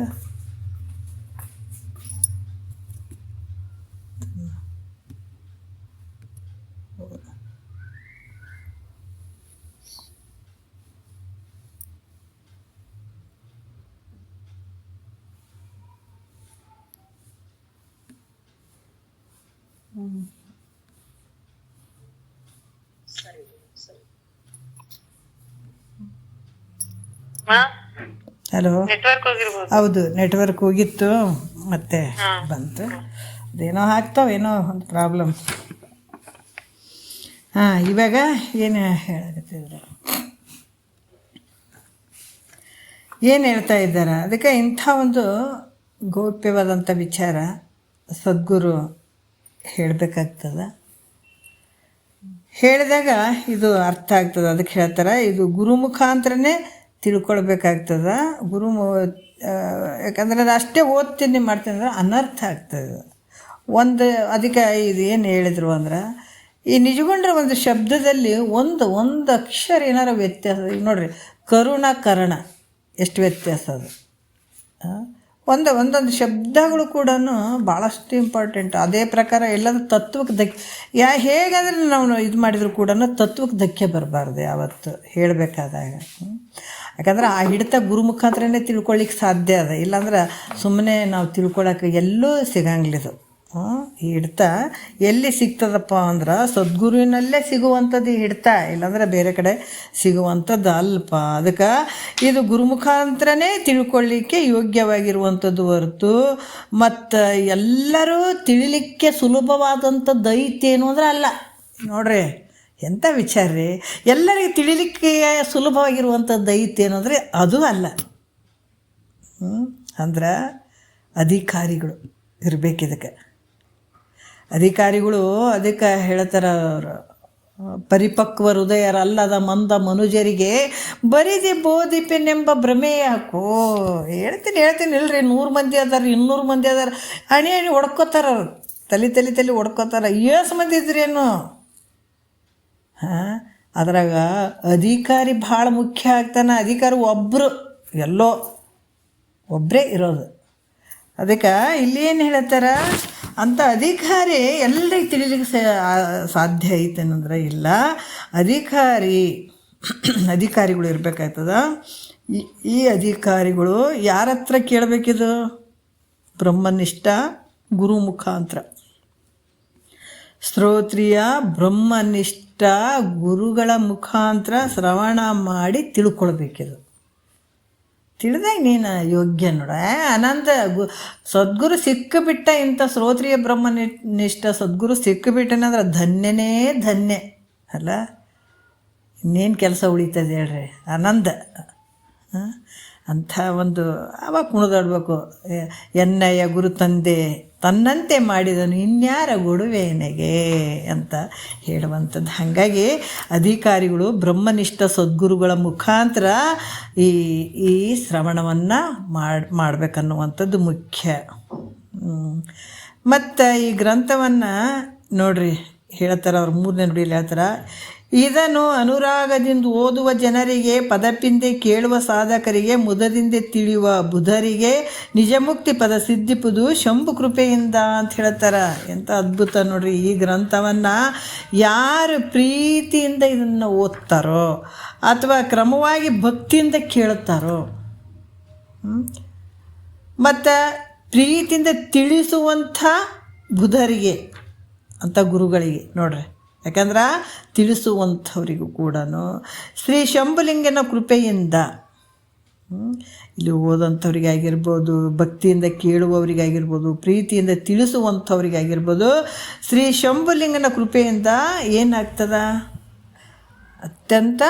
Hello, network ಹೋಗಿರ್ಬೋದು. ಹೌದು ನೆಟ್ವರ್ಕ್ ಹೋಗಿತ್ತು ಮತ್ತೆ ಬಂತು. ಅದೇನೋ ಆಗ್ತಾವೇನೋ ಒಂದು ಪ್ರಾಬ್ಲಮ್. ಹಾಂ, ಇವಾಗ ಏನು ಹೇಳಕತ್ತಿದ್ರು, ಏನು ಹೇಳ್ತಾ ಇದ್ದಾರೆ, ಅದಕ್ಕೆ ಇಂಥ ಒಂದು ಗೌಪ್ಯವಾದಂಥ ವಿಚಾರ ಸದ್ಗುರು ಹೇಳಬೇಕಾಗ್ತದೆ. ಹೇಳಿದಾಗ ಇದು ಅರ್ಥ ಆಗ್ತದೆ. ಅದಕ್ಕೆ ಹೇಳ್ತಾರೆ, ಇದು ಗುರು ಮುಖಾಂತರನೇ ತಿಳ್ಕೊಳ್ಬೇಕಾಗ್ತದೆ. ಯಾಕಂದರೆ ಅದು ಅಷ್ಟೇ ಓದ್ತೀನಿ ಮಾಡ್ತೀನಿ ಅಂದ್ರೆ ಅನರ್ಥ ಆಗ್ತದೆ. ಅದಕ್ಕೆ ಇದು ಏನು ಹೇಳಿದರು ಅಂದ್ರೆ, ಈ ನಿಜಗೊಂಡ್ರೆ ಒಂದು ಶಬ್ದದಲ್ಲಿ ಒಂದು ಅಕ್ಷರ ಏನಾರ ವ್ಯತ್ಯಾಸ. ಈಗ ನೋಡಿರಿ, ಕರುಣ ಕರ್ಣ ಎಷ್ಟು ವ್ಯತ್ಯಾಸ ಅದು. ಒಂದೊಂದು ಶಬ್ದಗಳು ಕೂಡ ಭಾಳಷ್ಟು ಇಂಪಾರ್ಟೆಂಟ್. ಅದೇ ಪ್ರಕಾರ ಎಲ್ಲದೂ ತತ್ವಕ್ಕೆ ಹೇಗಾದ್ರೆ ನಾವು ಇದು ಮಾಡಿದರೂ ಕೂಡ ತತ್ವಕ್ಕೆ ಧಕ್ಕೆ ಬರಬಾರ್ದು ಯಾವತ್ತು ಹೇಳಬೇಕಾದಾಗ. ಯಾಕಂದ್ರೆ ಆ ಹಿಡಿತ ಗುರು ಮುಖಾಂತರನೇ ತಿಳ್ಕೊಳ್ಳಿಕ್ಕೆ ಸಾಧ್ಯ ಅದ. ಇಲ್ಲಾಂದ್ರೆ ಸುಮ್ಮನೆ ನಾವು ತಿಳ್ಕೊಳಕ್ಕೆ ಎಲ್ಲೂ ಸಿಗಂಗಿಲ್ಲ. ಈ ಹಿಡಿತ ಎಲ್ಲಿ ಸಿಗ್ತದಪ್ಪ ಅಂದ್ರೆ ಸದ್ಗುರುವಿನಲ್ಲೇ ಸಿಗುವಂಥದ್ದು ಈ ಹಿಡಿತ, ಇಲ್ಲಾಂದ್ರೆ ಬೇರೆ ಕಡೆ ಸಿಗುವಂಥದ್ದು ಅಲ್ಪ. ಅದಕ್ಕೆ ಇದು ಗುರುಮುಖಾಂತರನೇ ತಿಳ್ಕೊಳ್ಳಿಕ್ಕೆ ಯೋಗ್ಯವಾಗಿರುವಂಥದ್ದು ಹೊರತು ಮತ್ತು ಎಲ್ಲರೂ ತಿಳಿಲಿಕ್ಕೆ ಸುಲಭವಾದಂಥದ್ದು ಐತೇನು ಅಂದ್ರೆ ಅಲ್ಲ. ನೋಡ್ರಿ ಎಂಥ ವಿಚಾರ ರೀ, ಎಲ್ಲರಿಗೆ ತಿಳಿಲಿಕ್ಕೆ ಸುಲಭವಾಗಿರುವಂಥದ್ದು ಐತೇನು ಅಂದರೆ ಅದು ಅಲ್ಲ. ಅಂದ್ರೆ ಅಧಿಕಾರಿಗಳು ಇರಬೇಕು. ಇದಕ್ಕೆ ಅಧಿಕಾರಿಗಳು ಅದಕ್ಕೆ ಹೇಳ್ತಾರೆ, ಅವರು ಪರಿಪಕ್ವ ಹೃದಯರಲ್ಲದ ಮಂದ ಮನುಜರಿಗೆ ಬರಿದೆ ಬೋಧಿಪೆನೆಂಬ ಭ್ರಮೆ ಯಾಕೋ. ಹೇಳ್ತೀನಿ ಇಲ್ರಿ, 100 ಮಂದಿ ಅದಾರ, 200 ಮಂದಿ ಅದಾರ, ಅಣಿ ಹೊಡ್ಕೋತಾರ, ಅವ್ರು ತಲೆ ಹೊಡ್ಕೋತಾರ. ಎಷ್ಟು ಮಂದಿ ಇದ್ರೇನು. ಅದ್ರಾಗ ಅಧಿಕಾರಿ ಭಾಳ ಮುಖ್ಯ ಆಗ್ತಾನೆ. ಅಧಿಕಾರಿ ಒಬ್ಬರೇ ಇರೋದು. ಅದಕ್ಕೆ ಇಲ್ಲಿ ಏನು ಹೇಳ್ತಾರ, ಅಂಥ ಅಧಿಕಾರಿ ಎಲ್ಲರಿಗೆ ತಿಳಿಲಿಕ್ಕೆ ಸಾಧ್ಯ ಐತೇನಂದ್ರೆ ಇಲ್ಲ. ಅಧಿಕಾರಿಗಳು ಇರಬೇಕಾಗ್ತದ. ಈ ಅಧಿಕಾರಿಗಳು ಯಾರ ಹತ್ರ ಕೇಳಬೇಕಿದು? ಬ್ರಹ್ಮನಿಷ್ಠ ಗುರು ಮುಖಾಂತರ, ಶ್ರೋತ್ರಿಯ ಬ್ರಹ್ಮನಿಷ್ಠ ಗುರುಗಳ ಮುಖಾಂತರ ಶ್ರವಣ ಮಾಡಿ ತಿಳ್ಕೊಳ್ಬೇಕಿದು. ತಿಳಿದಾಗ ನೀನು ಯೋಗ್ಯ ನೋಡ. ಅನಂತ ಸದ್ಗುರು ಸಿಕ್ಕಿಬಿಟ್ಟ, ಇಂಥ ಶ್ರೋತ್ರಿಯ ಬ್ರಹ್ಮನಿಷ್ಠ ಸದ್ಗುರು ಸಿಕ್ಕಿಬಿಟ್ಟನಂದ್ರೆ ಧನ್ಯನೇ ಧನ್ಯ ಅಲ್ಲ. ಇನ್ನೇನು ಕೆಲಸ ಉಳಿತದೆ ಹೇಳ್ರಿ, ಆನಂದ. ಅಂಥ ಒಂದು ಅವಾಗ ಕುಣಿದಾಡ್ಬೇಕು. ಎನ್ನಯ್ಯ ಗುರು ತಂದೆ ತನ್ನಂತೆ ಮಾಡಿದನು ಇನ್ಯಾರ ಗೊಡುವೇನೆಗೆ ಅಂತ ಹೇಳುವಂಥದ್ದು. ಹಾಗಾಗಿ ಅಧಿಕಾರಿಗಳು ಬ್ರಹ್ಮನಿಷ್ಠ ಸದ್ಗುರುಗಳ ಮುಖಾಂತರ ಈ ಶ್ರವಣವನ್ನು ಮಾಡಬೇಕನ್ನುವಂಥದ್ದು ಮುಖ್ಯ. ಮತ್ತು ಈ ಗ್ರಂಥವನ್ನು ನೋಡ್ರಿ ಹೇಳ್ತಾರೆ, ಅವ್ರು 3ನೇ ನುಡಿಯಲ್ಲಿ ಹೇಳ್ತಾರೆ, ಇದನ್ನು ಅನುರಾಗದಿಂದ ಓದುವ ಜನರಿಗೆ, ಪದಪಿಂದೆ ಕೇಳುವ ಸಾಧಕರಿಗೆ, ಮುದದಿಂದ ತಿಳಿಯುವ ಬುಧರಿಗೆ ನಿಜಮುಕ್ತಿ ಪದ ಸಿದ್ಧಿಪುದು ಶಂಭು ಕೃಪೆಯಿಂದ ಅಂತ ಹೇಳ್ತಾರೆ. ಎಂಥ ಅದ್ಭುತ ನೋಡ್ರಿ. ಈ ಗ್ರಂಥವನ್ನು ಯಾರು ಪ್ರೀತಿಯಿಂದ ಇದನ್ನು ಓದ್ತಾರೋ ಅಥವಾ ಕ್ರಮವಾಗಿ ಭಕ್ತಿಯಿಂದ ಕೇಳುತ್ತಾರೋ ಮತ್ತು ಪ್ರೀತಿಯಿಂದ ತಿಳಿಸುವಂಥ ಬುಧರಿಗೆ ಅಂಥ ಗುರುಗಳಿಗೆ ನೋಡ್ರಿ. ಯಾಕಂದ್ರೆ ತಿಳಿಸುವಂಥವರಿಗೂ ಕೂಡ ಶ್ರೀ ಶಂಭುಲಿಂಗನ ಕೃಪೆಯಿಂದ, ಇಲ್ಲಿ ಓದೋಂಥವ್ರಿಗಾಗಿರ್ಬೋದು, ಭಕ್ತಿಯಿಂದ ಕೇಳುವವರಿಗಾಗಿರ್ಬೋದು, ಪ್ರೀತಿಯಿಂದ ತಿಳಿಸುವಂಥವ್ರಿಗಾಗಿರ್ಬೋದು, ಶ್ರೀ ಶಂಭುಲಿಂಗನ ಕೃಪೆಯಿಂದ ಏನಾಗ್ತದ? ಅತ್ಯಂತ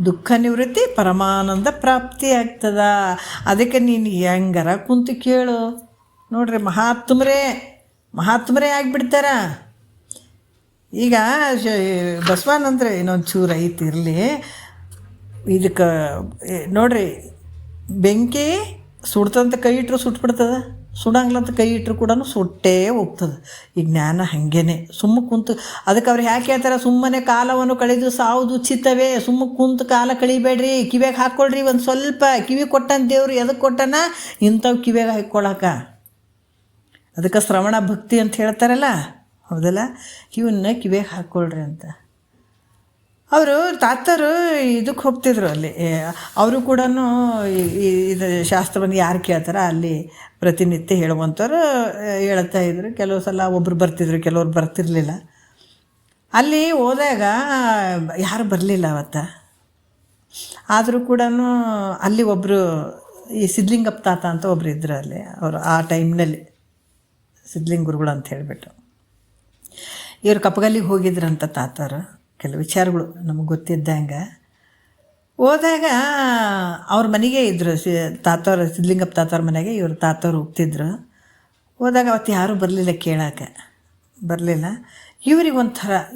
ದುಃಖ ನಿವೃತ್ತಿ, ಪರಮಾನಂದ ಪ್ರಾಪ್ತಿ ಆಗ್ತದ. ಅದಕ್ಕೆ ನೀನು ಹೆಂಗಾರ ಕುಂತು ಕೇಳು ನೋಡ್ರಿ. ಮಹಾತ್ಮರೇ ಆಗಿಬಿಡ್ತಾರ. ಈಗ ಬಸವಾನಂದ್ರೆ ಇನ್ನೊಂದು ಚೂರು ಐತಿ ಇರಲಿ. ಇದಕ್ಕೆ ನೋಡ್ರಿ, ಬೆಂಕಿ ಸುಡ್ತಂತ ಕೈ ಇಟ್ಟರು ಸುಟ್ಬಿಡ್ತದೆ, ಸುಡಂಗ್ಲಂತ ಕೈ ಇಟ್ಟರು ಕೂಡ ಸುಟ್ಟೇ ಹೋಗ್ತದೆ. ಈ ಜ್ಞಾನ ಹಾಗೇನೆ. ಕುಂತು ಅದಕ್ಕೆ ಅವ್ರು ಯಾಕೆ ಹೇಳ್ತಾರೆ, ಸುಮ್ಮನೆ ಕಾಲವನ್ನು ಕಳೆದು ಸಾವುದು ಚಿತ್ತವೇ, ಕುಂತು ಕಾಲ ಕಳಿಬೇಡ್ರಿ, ಕಿವಿಯಾಗ ಹಾಕ್ಕೊಳ್ರಿ. ಒಂದು ಸ್ವಲ್ಪ ಕಿವಿ ಕೊಟ್ಟನ ದೇವ್ರು, ಎದಕ್ಕೆ ಕೊಟ್ಟನ? ಇಂಥವು ಕಿವಿಯಾಗ ಹಾಕ್ಕೊಳಕ. ಅದಕ್ಕೆ ಶ್ರವಣ ಭಕ್ತಿ ಅಂತ ಹೇಳ್ತಾರಲ್ಲ, ಹೌದಲ್ಲ, ಇವನ್ನ ಕಿವಿಯಾಗ ಹಾಕ್ಕೊಳ್ರಿ ಅಂತ. ಅವರು ತಾತರು ಇದಕ್ಕೆ ಹೋಗ್ತಿದ್ರು. ಅಲ್ಲಿ ಅವರು ಕೂಡ ಇದು ಶಾಸ್ತ್ರವನ್ನು ಯಾರು ಕೇಳ್ತಾರೆ ಅಲ್ಲಿ ಪ್ರತಿನಿತ್ಯ ಹೇಳುವಂಥವ್ರು ಹೇಳ್ತಾಯಿದ್ರು. ಕೆಲವು ಸಲ ಒಬ್ಬರು ಬರ್ತಿದ್ರು, ಕೆಲವ್ರು ಬರ್ತಿರ್ಲಿಲ್ಲ. ಅಲ್ಲಿ ಹೋದಾಗ ಯಾರು ಬರಲಿಲ್ಲ ಅವತ್ತು. ಆದರೂ ಕೂಡ ಅಲ್ಲಿ ಒಬ್ಬರು ಈ ಸಿದ್ಲಿಂಗಪ್ಪ ತಾತ ಅಂತ ಒಬ್ಬರು ಇದ್ರು ಅಲ್ಲಿ. ಅವರು ಆ ಟೈಮ್ನಲ್ಲಿ ಸಿದ್ಲಿಂಗ ಗುರುಗಳು ಅಂತ ಹೇಳಿಬಿಟ್ಟು ಇವರು ಕಪ್ಪಗಲ್ಲಿಗೆ ಹೋಗಿದ್ರಂತ ತಾತಾರು. ಕೆಲವು ವಿಚಾರಗಳು ನಮಗೆ ಗೊತ್ತಿದ್ದಂಗೆ ಹೋದಾಗ ಅವ್ರ ಮನೆಗೆ ಇದ್ದರು. ತಾತವ್ರು ಸಿದ್ಲಿಂಗಪ್ಪ ತಾತವ್ರ ಮನೆಗೆ ಇವರು ತಾತವ್ರು ಹೋಗ್ತಿದ್ರು. ಹೋದಾಗ ಅವತ್ತು ಯಾರೂ ಬರಲಿಲ್ಲ, ಕೇಳೋಕೆ ಬರಲಿಲ್ಲ.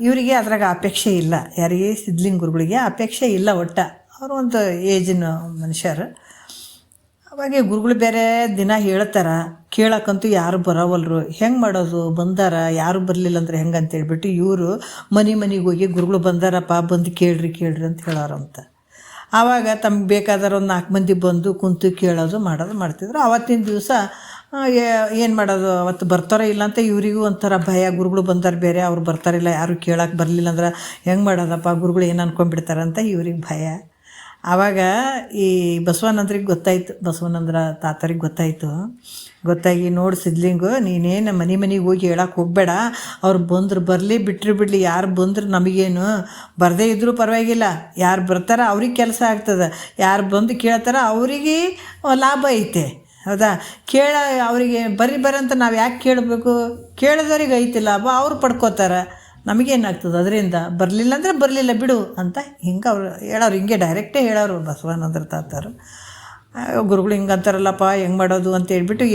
ಇವರಿಗೆ ಅದ್ರಾಗ ಅಪೇಕ್ಷೆ ಇಲ್ಲ, ಯಾರಿಗೆ ಸಿದ್ಲಿಂಗ ಗುರುಗಳಿಗೆ ಅಪೇಕ್ಷೆ ಇಲ್ಲ ಒಟ್ಟ. ಅವರು ಒಂದು ಏಜಿನ ಮನುಷ್ಯರು. ಅವಾಗ ಗುರುಗಳು ಬೇರೆ ದಿನ ಹೇಳ್ತಾರೆ, ಕೇಳಕ್ಕಂತೂ ಯಾರು ಬರೋವಲ್ರು, ಹೆಂಗೆ ಮಾಡೋದು, ಬಂದಾರ ಯಾರು ಬರಲಿಲ್ಲ ಅಂದ್ರೆ ಹೆಂಗೆ ಅಂತೇಳ್ಬಿಟ್ಟು ಇವರು ಮನೆಗೆ ಹೋಗಿ ಗುರುಗಳು ಬಂದಾರಪ್ಪ, ಬಂದು ಕೇಳ್ರಿ ಅಂತ ಹೇಳೋರಂತ. ಆವಾಗ ತಮ್ಗೆ ಬೇಕಾದ್ರೆ ಒಂದು 4 ಮಂದಿ ಬಂದು ಕುಂತು ಕೇಳೋದು ಮಾಡ್ತಿದ್ರು. ಆವತ್ತಿನ ದಿವಸ ಏನು ಮಾಡೋದು, ಅವತ್ತು ಬರ್ತಾರೋ ಇಲ್ಲ ಅಂತ ಇವರಿಗೂ ಒಂಥರ ಭಯ. ಗುರುಗಳು ಬಂದಾರ ಬೇರೆ, ಅವ್ರು ಬರ್ತಾರಿಲ್ಲ, ಯಾರು ಕೇಳಕ್ಕೆ ಬರಲಿಲ್ಲ ಅಂದ್ರೆ ಹೆಂಗೆ ಮಾಡೋದಪ್ಪ, ಗುರುಗಳು ಏನು ಅಂದ್ಕೊಂಡ್ಬಿಡ್ತಾರಂತ ಇವ್ರಿಗೆ ಭಯ. ಆವಾಗ ಈ ಬಸವಾನಂದ್ರಿಗೆ ಗೊತ್ತಾಯಿತು, ಬಸವಾನಂದ್ರ ತಾತರಿಗೆ ಗೊತ್ತಾಗಿ ನೋಡಿ ಸಿದ್ಲಿಂಗು, ನೀನೇನು ಮನೆಗೆ ಹೋಗಿ ಹೇಳಕ್ಕೆ ಹೋಗಬೇಡ, ಅವ್ರು ಬಂದ್ರು ಬರಲಿ ಬಿಟ್ಟರು ಯಾರು ಬಂದ್ರೆ ನಮಗೇನು, ಬರದೇ ಇದ್ದರೂ ಪರವಾಗಿಲ್ಲ, ಯಾರು ಬರ್ತಾರ ಅವ್ರಿಗೆ ಕೆಲಸ ಆಗ್ತದೆ, ಯಾರು ಬಂದು ಕೇಳ್ತಾರ ಅವರಿಗೆ ಲಾಭ ಐತೆ, ಹೌದಾ. ಅವರಿಗೆ ಬರ್ರಿ ಅಂತ ನಾವು ಯಾಕೆ ಕೇಳಬೇಕು, ಕೇಳಿದವ್ರಿಗೆ ಐತಿ ಲಾಭ, ಅವ್ರು ಪಡ್ಕೋತಾರೆ, ನಮಗೇನಾಗ್ತದೆ ಅದರಿಂದ, ಬರಲಿಲ್ಲ ಅಂದರೆ ಬರಲಿಲ್ಲ ಬಿಡು ಅಂತ ಹಿಂಗೆ ಅವ್ರು ಹೇಳೋರು. ಹಿಂಗೆ ಡೈರೆಕ್ಟೇ ಹೇಳೋರು ಬಸವಾನಂದ್ರ ತಾತರು. ಗುರುಗಳು ಹಿಂಗೆ ಅಂತಾರಲ್ಲಪ್ಪ, ಹೆಂಗೆ ಮಾಡೋದು ಅಂತ ಹೇಳ್ಬಿಟ್ಟು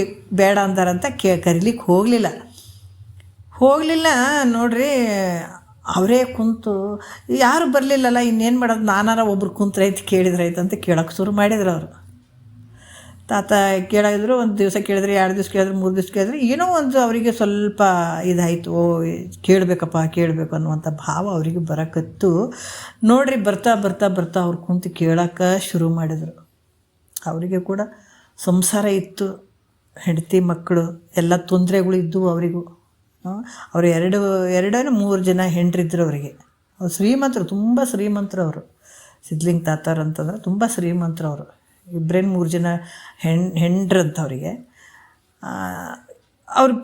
ಬೇಡ ಅಂತಾರಂತ ಕರೀಲಿಕ್ಕೆ ಹೋಗಲಿಲ್ಲ ನೋಡ್ರಿ. ಅವರೇ ಕುಂತು ಯಾರು ಬರಲಿಲ್ಲಲ್ಲ, ಇನ್ನೇನು ಮಾಡೋದು, ನಾನಾರ ಒಬ್ರು ಕುಂತ್ರೈತೆ ಕೇಳಿದ್ರೈತೆ ಅಂತ ಕೇಳೋಕ್ಕೆ ಶುರು ಮಾಡಿದ್ರು ಅವರು. ತಾತ ಕೇಳಿದ್ರು, ಒಂದು ದಿವಸ ಕೇಳಿದ್ರೆ, 2 ದಿವಸ ಕೇಳಿದ್ರು, 3 ದಿವಸ ಕೇಳಿದ್ರೆ, ಏನೋ ಒಂದು ಅವರಿಗೆ ಸ್ವಲ್ಪ ಇದಾಯಿತು, ಕೇಳಬೇಕು ಅನ್ನುವಂಥ ಭಾವ ಅವರಿಗೆ ಬರಕತ್ತು ನೋಡ್ರಿ. ಬರ್ತಾ ಅವ್ರು ಕುಂತು ಕೇಳೋಕ್ಕೆ ಶುರು ಮಾಡಿದರು. ಅವರಿಗೆ ಕೂಡ ಸಂಸಾರ ಇತ್ತು, ಹೆಂಡತಿ ಮಕ್ಕಳು ಎಲ್ಲ ತೊಂದರೆಗಳು ಇದ್ದವು ಅವರಿಗೂ. ಅವರು 3 ಜನ ಹೆಂಡ್ರಿದ್ರು ಅವರಿಗೆ. ಅವ್ರು ಶ್ರೀಮಂತರು, ತುಂಬ ಶ್ರೀಮಂತರು ಅವರು. ಸಿದ್ಲಿಂಗ ತಾತಾರು ಅಂತಂದ್ರೆ ತುಂಬ ಶ್ರೀಮಂತರು ಅವರು. 3 ಜನ ಹೆಂಡ್ರಂತ ಅವರಿಗೆ. ಅವ್ರು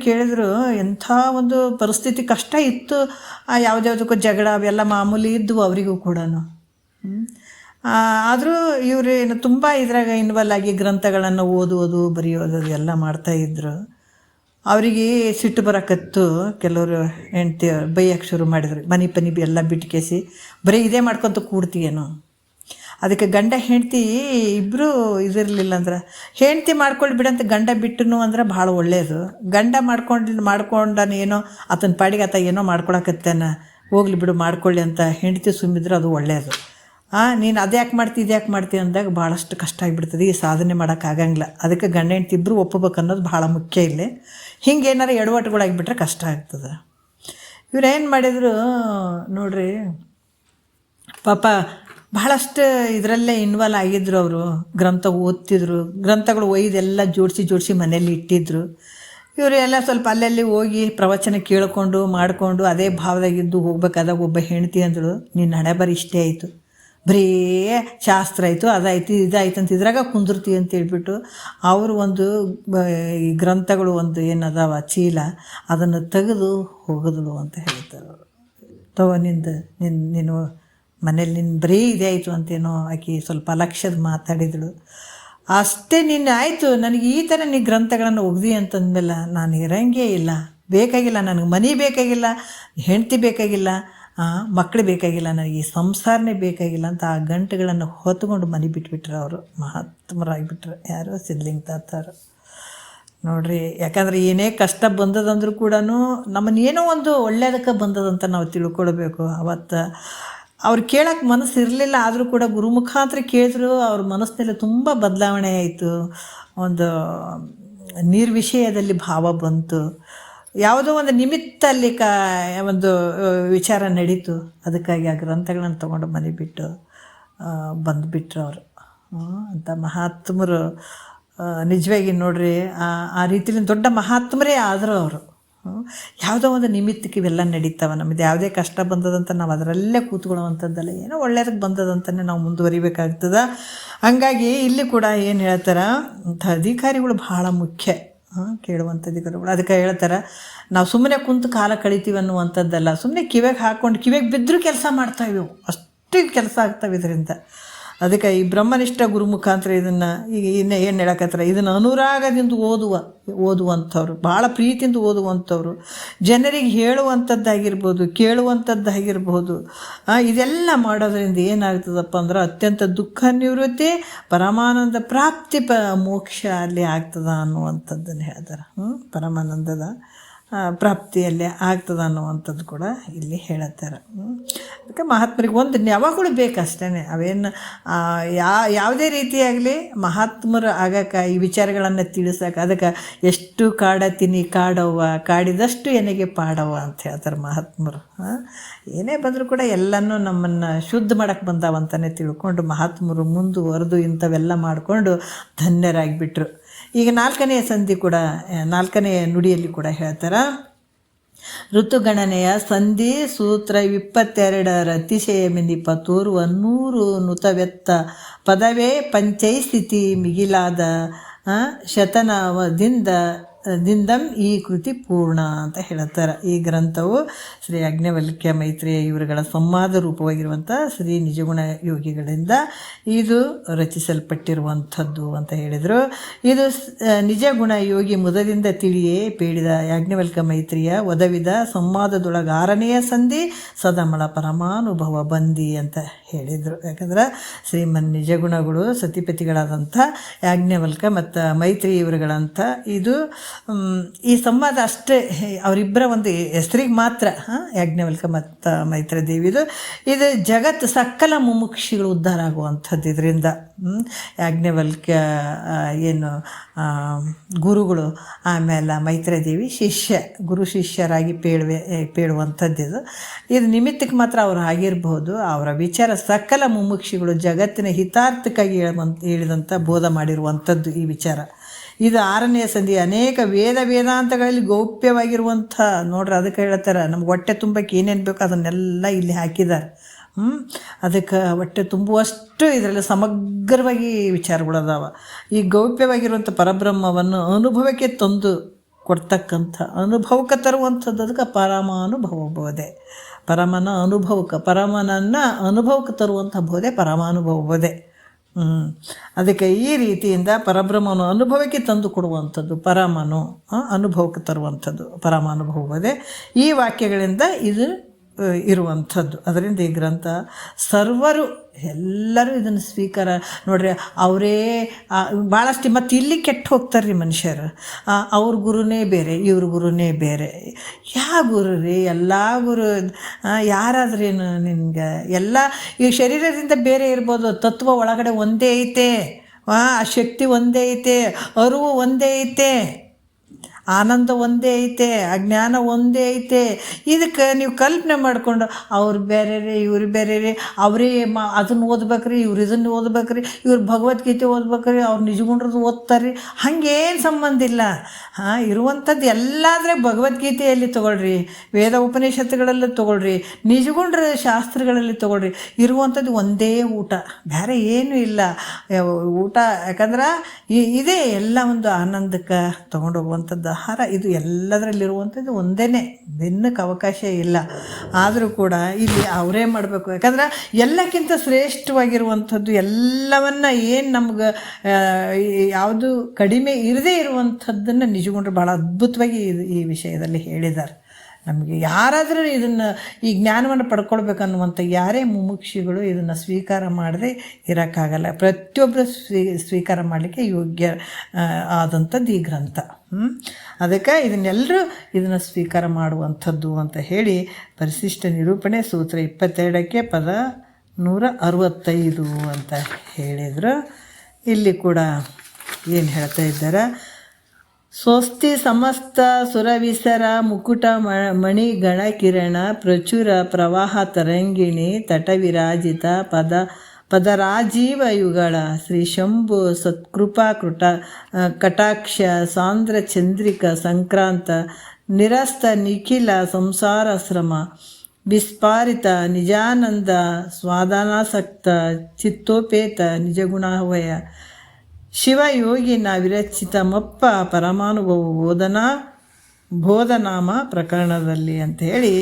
ಕೇಳಿದ್ರು ಎಂಥ ಒಂದು ಪರಿಸ್ಥಿತಿ ಕಷ್ಟ ಇತ್ತು. ಯಾವುದ್ಯಾವುದಕ್ಕೂ ಜಗಳ ಅವೆಲ್ಲ ಮಾಮೂಲಿ ಇದ್ದವು ಅವರಿಗೂ ಕೂಡ. ಆದರೂ ಇವರು ಏನು ತುಂಬ ಇದ್ರಾಗ ಇನ್ವಾಲ್ವ್ ಆಗಿ ಗ್ರಂಥಗಳನ್ನು ಓದೋದು ಬರೆಯೋದು ಎಲ್ಲ ಮಾಡ್ತಾಯಿದ್ರು. ಅವರಿಗೆ ಸಿಟ್ಟು ಬರಕತ್ತು. ಕೆಲವರು ಹೆಂಡ್ತಿ ಬೈಯಕ್ಕೆ ಶುರು ಮಾಡಿದ್ರು, ಮನೆ ಎಲ್ಲ ಬಿಟ್ಕೇಸಿ ಬರೀ ಇದೇ ಮಾಡ್ಕೊತ ಕೂಡ್ತೀಯೇನು. ಅದಕ್ಕೆ ಗಂಡ ಹೆಂಡ್ತಿ ಇಬ್ಬರು ಇದಿರಲಿಲ್ಲ ಅಂದ್ರೆ, ಹೆಂಡ್ತಿ ಮಾಡ್ಕೊಳ್ಳಿ ಬಿಡಂತ ಗಂಡ ಬಿಟ್ಟನು ಅಂದ್ರೆ ಭಾಳ ಒಳ್ಳೆಯದು. ಗಂಡ ಮಾಡ್ಕೊಂಡಾನ ಏನೋ ಆತನ ಪಾಡಿಗೆ ಆತ ಏನೋ ಮಾಡ್ಕೊಳಕತ್ತಾನ, ಹೋಗ್ಲಿ ಬಿಡು ಮಾಡ್ಕೊಳ್ಳಿ ಅಂತ ಹೆಂಡ್ತಿ ಸುಮ್ಮಿದ್ರೆ ಅದು ಒಳ್ಳೆಯದು. ನೀನು ಅದ್ಯಾಕೆ ಮಾಡ್ತಿ ಅಂದಾಗ ಭಾಳಷ್ಟು ಕಷ್ಟ ಆಗಿಬಿಡ್ತದೆ, ಈ ಸಾಧನೆ ಮಾಡೋಕ್ಕಾಗಂಗಿಲ್ಲ. ಅದಕ್ಕೆ ಗಂಡ ಹೆಂಡ್ತಿ ಇಬ್ಬರು ಒಪ್ಪಬೇಕು ಅನ್ನೋದು ಭಾಳ ಮುಖ್ಯ ಇಲ್ಲಿ. ಹಿಂಗೆ ಏನಾರು ಎಡವಟ್ಟುಗಳಾಗಿಬಿಟ್ರೆ ಕಷ್ಟ ಆಗ್ತದೆ. ಇವ್ರು ಏನು ಮಾಡಿದರು ನೋಡ್ರಿ, ಪಾಪ ಬಹಳಷ್ಟು ಇದರಲ್ಲೇ ಇನ್ವಾಲ್ವ್ ಆಗಿದ್ರು ಅವರು. ಗ್ರಂಥ ಓದ್ತಿದ್ರು, ಗ್ರಂಥಗಳು ಒಯ್ದೆಲ್ಲ ಜೋಡಿಸಿ ಮನೇಲಿ ಇಟ್ಟಿದ್ರು. ಇವರು ಎಲ್ಲ ಸ್ವಲ್ಪ ಅಲ್ಲಲ್ಲಿ ಹೋಗಿ ಪ್ರವಚನ ಕೇಳಿಕೊಂಡು ಮಾಡಿಕೊಂಡು ಅದೇ ಭಾವದಾಗಿದ್ದು ಹೋಗ್ಬೇಕಾದಾಗ ಒಬ್ಬ ಹೆಂಡ್ತಿ ಅಂದಳು, ನಿನ್ನ ಹಣೆ ಬರೀ ಇಷ್ಟೇ ಆಯಿತು, ಬರೀ ಶಾಸ್ತ್ರ ಆಯಿತು, ಅದಾಯಿತು ಇದಾಯ್ತು ಅಂತ ಇದ್ರಾಗ ಕುಂದಿರ್ತಿ ಅಂತ ಹೇಳ್ಬಿಟ್ಟು ಅವರು ಒಂದು ಈ ಗ್ರಂಥಗಳು ಒಂದು ಏನದಾವ ಚೀಲ ಅದನ್ನು ತೆಗೆದು ಹೋಗಿದ್ಳು ಅಂತ ಹೇಳ್ತಾರೆ. ತಗೋ ನೀನು ಮನೇಲಿ ಬರೀ ಇದೇ ಆಯಿತು ಅಂತೇನೋ ಆಕೆ ಸ್ವಲ್ಪ ಅಲಕ್ಷ್ಯದ ಮಾತಾಡಿದಳು. ಅಷ್ಟೇ ನಿನ್ನ ಆಯಿತು, ನನಗೆ ಈ ಥರ ನೀ ಗ್ರಂಥಗಳನ್ನು ಒಗ್ದಿ ಅಂತಂದಮೇಲೆ ನಾನು ಇರೋಂಗೇ ಇಲ್ಲ, ಬೇಕಾಗಿಲ್ಲ ನನಗೆ, ಮನೆ ಬೇಕಾಗಿಲ್ಲ, ಹೆಂಡತಿ ಬೇಕಾಗಿಲ್ಲ, ಮಕ್ಕಳು ಬೇಕಾಗಿಲ್ಲ, ನನಗೆ ಈ ಸಂಸಾರನೇ ಬೇಕಾಗಿಲ್ಲ ಅಂತ ಆ ಗಂಟೆಗಳನ್ನು ಹೊತ್ಕೊಂಡು ಮನೆ ಬಿಟ್ಬಿಟ್ರು ಅವರು. ಮಹಾತ್ಮರಾಗಿಬಿಟ್ರು ಯಾರು, ಸಿದ್ಲಿಂಗ ತಾತಾರು ನೋಡ್ರಿ. ಯಾಕಂದರೆ ಏನೇ ಕಷ್ಟ ಬಂದದಂದ್ರೂ ಕೂಡ ನಮ್ಮನ್ನೇನೋ ಒಂದು ಒಳ್ಳೆಯದಕ್ಕೆ ಬಂದದಂತ ನಾವು ತಿಳ್ಕೊಳ್ಬೇಕು. ಅವತ್ತು ಅವ್ರು ಕೇಳೋಕ್ಕೆ ಮನಸ್ಸು ಇರಲಿಲ್ಲ, ಆದರೂ ಕೂಡ ಗುರು ಮುಖಾಂತರ ಕೇಳಿದ್ರು. ಅವ್ರ ಮನಸ್ಸಿನಲ್ಲಿ ತುಂಬ ಬದಲಾವಣೆ ಆಯಿತು. ಒಂದು ನಿರ್ವಿಷಯದಲ್ಲಿ ಭಾವ ಬಂತು. ಯಾವುದೋ ಒಂದು ನಿಮಿತ್ತ ಅಲ್ಲಿ ಒಂದು ವಿಚಾರ ನಡೀತು. ಅದಕ್ಕಾಗಿ ಆ ಗ್ರಂಥಗಳನ್ನು ತೊಗೊಂಡು ಮನೆ ಬಿಟ್ಟು ಬಂದುಬಿಟ್ರು ಅವರು. ಅಂತ ಮಹಾತ್ಮರು ನಿಜವಾಗಿ ನೋಡ್ರಿ, ಆ ರೀತಿಯಲ್ಲಿ ದೊಡ್ಡ ಮಹಾತ್ಮರೇ ಆದರು ಅವರು. ಯಾವುದೋ ಒಂದು ನಿಮಿತ್ತಕ್ಕೆ ಇವೆಲ್ಲ ನಡೀತಾವೆ. ನಮ್ಮದು ಯಾವುದೇ ಕಷ್ಟ ಬಂದದಂತ ನಾವು ಅದರಲ್ಲೇ ಕೂತ್ಕೊಳ್ಳುವಂಥದ್ದಲ್ಲ, ಏನೋ ಒಳ್ಳೆಯದಕ್ಕೆ ಬಂದದಂತಲೇ ನಾವು ಮುಂದುವರಿಬೇಕಾಗ್ತದೆ. ಹಂಗಾಗಿ ಇಲ್ಲಿ ಕೂಡ ಏನು ಹೇಳ್ತಾರೆ, ಅಂಥ ಅಧಿಕಾರಿಗಳು ಭಾಳ ಮುಖ್ಯ, ಕೇಳುವಂಥ ಅಧಿಕಾರಿಗಳು. ಅದಕ್ಕೆ ಹೇಳ್ತಾರೆ, ನಾವು ಸುಮ್ಮನೆ ಕುಂತು ಕಾಲ ಕಳಿತೀವಿ ಅನ್ನುವಂಥದ್ದಲ್ಲ, ಸುಮ್ಮನೆ ಕಿವಿಗೆ ಹಾಕ್ಕೊಂಡು ಕಿವಿಗೆ ಬಿದ್ದರೂ ಕೆಲಸ ಮಾಡ್ತಾಯಿವು, ಅಷ್ಟು ಅಷ್ಟು ಕೆಲಸ ಆಗ್ತವೆ ಇದರಿಂದ. ಅದಕ್ಕೆ ಈ ಬ್ರಹ್ಮನಿಷ್ಠ ಗುರು ಮುಖಾಂತರ ಇದನ್ನು ಈಗ ಏನು ಹೇಳಕತ್ತಾರೆ, ಇದನ್ನು ಅನುರಾಗದಿಂದ ಓದುವಂಥವ್ರು, ಭಾಳ ಪ್ರೀತಿಯಿಂದ ಓದುವಂಥವ್ರು, ಜನರಿಗೆ ಹೇಳುವಂಥದ್ದಾಗಿರ್ಬೋದು, ಕೇಳುವಂಥದ್ದಾಗಿರ್ಬೋದು, ಇದೆಲ್ಲ ಮಾಡೋದ್ರಿಂದ ಏನಾಗ್ತದಪ್ಪ ಅಂದ್ರೆ ಅತ್ಯಂತ ದುಃಖ ನಿವೃತ್ತಿ, ಪರಮಾನಂದ ಪ್ರಾಪ್ತಿ, ಮೋಕ್ಷ ಅಲ್ಲಿ ಆಗ್ತದ ಅನ್ನುವಂಥದ್ದನ್ನು ಹೇಳ್ತಾರೆ. ಪರಮಾನಂದದ ಪ್ರಾಪ್ತಿಯಲ್ಲಿ ಆಗ್ತದೆ ಅನ್ನುವಂಥದ್ದು ಕೂಡ ಇಲ್ಲಿ ಹೇಳುತ್ತಾರೆ. ಅದಕ್ಕೆ ಮಹಾತ್ಮರಿಗೆ ಒಂದು ಯಾವಾಗಲೂ ಬೇಕಷ್ಟೇ. ಅವೇನು ಯಾವುದೇ ರೀತಿಯಾಗಲಿ ಮಹಾತ್ಮರು ಆಗಕ್ಕೆ ಈ ವಿಚಾರಗಳನ್ನು ತಿಳಿಸೋಕೆ ಅದಕ್ಕೆ ಎಷ್ಟು ಕಾಡತೀನಿ ಕಾಡವ್ವ, ಕಾಡಿದಷ್ಟು ಎನಗೆ ಪಾಡವ್ವ ಅಂತ ಹೇಳ್ತಾರೆ ಮಹಾತ್ಮರು. ಏನೇ ಬಂದರೂ ಕೂಡ ಎಲ್ಲನೂ ನಮ್ಮನ್ನು ಶುದ್ಧ ಮಾಡೋಕ್ಕೆ ಬಂದಾವಂತಲೇ ತಿಳ್ಕೊಂಡು ಮಹಾತ್ಮರು ಮುಂದುವರೆದು ಇಂಥವೆಲ್ಲ ಮಾಡಿಕೊಂಡು ಧನ್ಯರಾಗಿಬಿಟ್ರು. ಈಗ 4ನೇ ಸಂಧಿ ಕೂಡ 4ನೇ ನುಡಿಯಲ್ಲಿ ಕೂಡ ಹೇಳ್ತಾರೆ, ಋತುಗಣನೆಯ ಸಂಧಿ ಸೂತ್ರ 22 ಅತಿಶಯಮೆನಿಪ ತೋರುವ 100 ನುತವೆತ್ತ ಪದವೇ ಪಂಚೈಸ್ಥಿತಿ ಮಿಗಿಲಾದ ದಿಂದಂ ಈ ಕೃತಿ ಪೂರ್ಣ ಅಂತ ಹೇಳುತ್ತಾರೆ. ಈ ಗ್ರಂಥವು ಶ್ರೀ ಯಾಜ್ಞವಲ್ಕ್ಯ ಮೈತ್ರೇಯ ಇವರುಗಳ ಸಂವಾದ ರೂಪವಾಗಿರುವಂಥ ಶ್ರೀ ನಿಜಗುಣ ಯೋಗಿಗಳಿಂದ ಇದು ರಚಿಸಲ್ಪಟ್ಟಿರುವಂಥದ್ದು ಅಂತ ಹೇಳಿದರು. ಇದು ನಿಜಗುಣ ಯೋಗಿ ಮುದದಿಂದ ತಿಳಿಯೇ ಪೇಳಿದ ಯಾಜ್ಞವಲ್ಕ್ಯ ಮೈತ್ರಿಯ ಒದವಿದ ಸಂವಾದದೊಳಗೆ 6ನೆಯ ಸಂಧಿ ಸದಮಳ ಪರಮಾನುಭವ ಬಂದಿ ಅಂತ ಹೇಳಿದರು. ಯಾಕಂದ್ರೆ ಶ್ರೀಮನ್ ನಿಜಗುಣಗಳು ಸತಿಪತಿಗಳಾದಂಥ ಯಾಜ್ಞವಲ್ಕ್ಯ ಮತ್ತು ಮೈತ್ರಿ ಇವರುಗಳಂಥ ಇದು ಈ ಸಂವಾದ ಅಷ್ಟೇ ಅವರಿಬ್ಬರ ಒಂದು ಹೆಸರಿಗೆ ಮಾತ್ರ, ಯಾಜ್ಞವಲ್ಕ್ಯ ಮತ್ತು ಮೈತ್ರಿ ದೇವಿದು. ಇದು ಜಗತ್ತು ಸಕಲ ಮುಮುಕ್ಷಿಗಳು ಉದ್ಧಾರ ಆಗುವಂಥದ್ದು ಇದರಿಂದ. ಯಾಜ್ಞವಲ್ಕ್ಯ ಏನು ಗುರುಗಳು, ಆಮೇಲೆ ಮೈತ್ರಿ ದೇವಿ ಗುರು ಶಿಷ್ಯರಾಗಿ ಪೇಳುವಂಥದ್ದು. ಇದು ನಿಮಿತ್ತಕ್ಕೆ ಮಾತ್ರ ಅವರು ಆಗಿರಬಹುದು. ಅವರ ವಿಚಾರ ಸಕಲ ಮುಮುಕ್ಷಿಗಳು ಜಗತ್ತಿನ ಹಿತಾರ್ಥಕ್ಕಾಗಿ ಹೇಳಿದಂಥ ಬೋಧ ಮಾಡಿರುವಂಥದ್ದು ಈ ವಿಚಾರ. ಇದು 6ನೇ ಸಂಧಿ ಅನೇಕ ವೇದಾಂತಗಳಲ್ಲಿ ಗೌಪ್ಯವಾಗಿರುವಂಥ ನೋಡ್ರಿ. ಅದಕ್ಕೆ ಹೇಳ್ತಾರೆ ನಮ್ಗೆ ಹೊಟ್ಟೆ ತುಂಬಕ್ಕೆ ಏನೇನು ಬೇಕು ಅದನ್ನೆಲ್ಲ ಇಲ್ಲಿ ಹಾಕಿದ್ದಾರೆ. ಅದಕ್ಕೆ ಹೊಟ್ಟೆ ತುಂಬುವಷ್ಟು ಇದರಲ್ಲಿ ಸಮಗ್ರವಾಗಿ ವಿಚಾರಗಳದಾವ. ಈ ಗೌಪ್ಯವಾಗಿರುವಂಥ ಪರಬ್ರಹ್ಮವನ್ನು ಅನುಭವಕ್ಕೆ ತಂದು ಕೊಡ್ತಕ್ಕಂಥ, ಅನುಭವಕ್ಕೆ ತರುವಂಥದ್ದು ಅದಕ್ಕೆ ಪರಮಾನುಭವ ಬೋಧೆ. ಪರಮನನ್ನು ಅನುಭವಕ್ಕೆ ತರುವಂಥ ಬೋಧೆ ಪರಮಾನುಭವ ಬೋಧೆ. ಅದಕ್ಕೆ ಈ ರೀತಿಯಿಂದ ಪರಬ್ರಹ್ಮನು ಅನುಭವಕ್ಕೆ ತಂದು ಕೊಡುವಂಥದ್ದು, ಪರಮನು ಅನುಭವಕ್ಕೆ ತರುವಂಥದ್ದು ಪರಮಾನುಭವ ಬೋಧೆ. ಈ ವಾಕ್ಯಗಳಿಂದ ಇದು ಇರುವಂಥದ್ದು. ಅದರಿಂದ ಈ ಗ್ರಂಥ ಸರ್ವರು ಎಲ್ಲರೂ ಇದನ್ನು ಸ್ವೀಕಾರ ನೋಡ್ರಿ. ಅವರೇ ಭಾಳಷ್ಟು ಮತ್ತು ಇಲ್ಲಿ ಕೆಟ್ಟು ಹೋಗ್ತಾರೆ ರೀ ಮನುಷ್ಯರು. ಅವ್ರ ಗುರುನೇ ಬೇರೆ, ಇವ್ರ ಗುರುನೇ ಬೇರೆ. ಯಾವ ಗುರು ರೀ? ಎಲ್ಲ ಗುರು ಯಾರಾದ್ರೇನು ನಿನ್ಗೆ? ಎಲ್ಲ ಈ ಶರೀರದಿಂದ ಬೇರೆ ಇರ್ಬೋದು, ತತ್ವ ಒಳಗಡೆ ಒಂದೇ ಐತೆ, ಆ ಶಕ್ತಿ ಒಂದೇ ಐತೆ, ಅರಿವು ಒಂದೇ ಐತೆ, ಆನಂದ ಒಂದೇ ಐತೆ, ಅಜ್ಞಾನ ಒಂದೇ ಐತೆ. ಇದಕ್ಕೆ ನೀವು ಕಲ್ಪನೆ ಮಾಡಿಕೊಂಡು ಅವ್ರು ಬೇರೆ ರೀ, ಇವ್ರು ಬೇರೆ ರೀ, ಅವರೇ ಅದನ್ನು ಓದ್ಬೇಕ್ರಿ, ಇವ್ರು ಇದನ್ನು ಓದ್ಬೇಕ್ರಿ, ಇವ್ರು ಭಗವದ್ಗೀತೆ ಓದ್ಬೇಕ್ರಿ, ಅವ್ರು ನಿಜಗುಣ್ರದ್ದು ಓದ್ತಾರೆ, ಹಾಗೇನು ಸಂಬಂಧ ಇಲ್ಲ. ಇರುವಂಥದ್ದು ಎಲ್ಲಾದರೆ ಭಗವದ್ಗೀತೆಯಲ್ಲಿ ತೊಗೊಳ್ರಿ, ವೇದ ಉಪನಿಷತ್ತುಗಳಲ್ಲಿ ತೊಗೊಳ್ರಿ, ನಿಜಗುಣ್ರ ಶಾಸ್ತ್ರಗಳಲ್ಲಿ ತೊಗೊಳ್ರಿ. ಇರುವಂಥದ್ದು ಒಂದೇ ಊಟ, ಬೇರೆ ಏನೂ ಇಲ್ಲ ಊಟ. ಯಾಕಂದ್ರೆ ಇದೇ ಎಲ್ಲ ಒಂದು ಆನಂದಕ್ಕೆ ತೊಗೊಂಡೋಗುವಂಥದ್ದು ಆಹಾರ. ಇದು ಎಲ್ಲದರಲ್ಲಿರುವಂಥದ್ದು ಒಂದೇ, ಭಿನ್ನಕ್ಕೆ ಅವಕಾಶ ಇಲ್ಲ. ಆದರೂ ಕೂಡ ಇಲ್ಲಿ ಅವರೇ ಮಾಡಬೇಕು. ಯಾಕಂದ್ರೆ ಎಲ್ಲಕ್ಕಿಂತ ಶ್ರೇಷ್ಠವಾಗಿರುವಂಥದ್ದು, ಎಲ್ಲವನ್ನು ಏನು ನಮ್ಗೆ ಯಾವುದು ಕಡಿಮೆ ಇರದೇ ಇರುವಂಥದ್ದನ್ನು ನಿಜಗೊಂಡ್ರೆ ಭಾಳ ಅದ್ಭುತವಾಗಿ ಈ ವಿಷಯದಲ್ಲಿ ಹೇಳಿದ್ದಾರೆ. ನಮಗೆ ಯಾರಾದರೂ ಇದನ್ನು ಈ ಜ್ಞಾನವನ್ನು ಪಡ್ಕೊಳ್ಬೇಕನ್ನುವಂಥ ಯಾರೇ ಮುಮುಕ್ಷಿಗಳು ಇದನ್ನು ಸ್ವೀಕಾರ ಮಾಡದೆ ಇರೋಕ್ಕಾಗಲ್ಲ. ಪ್ರತಿಯೊಬ್ಬರು ಸ್ವೀಕಾರ ಮಾಡಲಿಕ್ಕೆ ಯೋಗ್ಯ ಆದಂಥದ್ದು ಈ ಗ್ರಂಥ. ಅದಕ್ಕೆ ಇದನ್ನೆಲ್ಲರೂ ಇದನ್ನು ಸ್ವೀಕಾರ ಮಾಡುವಂಥದ್ದು ಅಂತ ಹೇಳಿ ಪರಿಶಿಷ್ಟ ನಿರೂಪಣೆ ಸೂತ್ರ 22ಕ್ಕೆ ಪದ 165 ಅಂತ ಹೇಳಿದರು. ಇಲ್ಲಿ ಕೂಡ ಏನು ಹೇಳ್ತಾ ಇದ್ದಾರೆ, ಸ್ವಸ್ತಿ ಸಮಸ್ತ ಸುರವಿಸರ ಮುಕುಟ ಮಣಿಗಣ ಕಿರಣ ಪ್ರಚುರ ಪ್ರವಾಹ ತರಂಗಿಣಿ ತಟವಿರಾಜಿತ ಪದರಾಜೀವ ಯುಗಳ ಶ್ರೀ ಶಂಭು ಸತ್ಕೃಪಾ ಕಟಾಕ್ಷ ಸಾಂದ್ರ ಚಂದ್ರಿಕ ಸಂಕ್ರಾಂತ ನಿರಸ್ತ ನಿಖಿಲ ಸಂಸಾರ ಶ್ರಮ ವಿಸ್ಪಾರಿತ ನಿಜಾನಂದ ಸ್ವಾದಾನಾಸಕ್ತ ಚಿತ್ತೋಪೇತ ನಿಜಗುಣಾವಯ ಶಿವಯೋಗಿನ ವಿರಚಿತ ಮಪ್ಪ ಪರಮಾನುಭವ ಬೋಧನಾ ಬೋಧನಾಮ ಪ್ರಕರಣದಲ್ಲಿ ಅಂಥೇಳಿ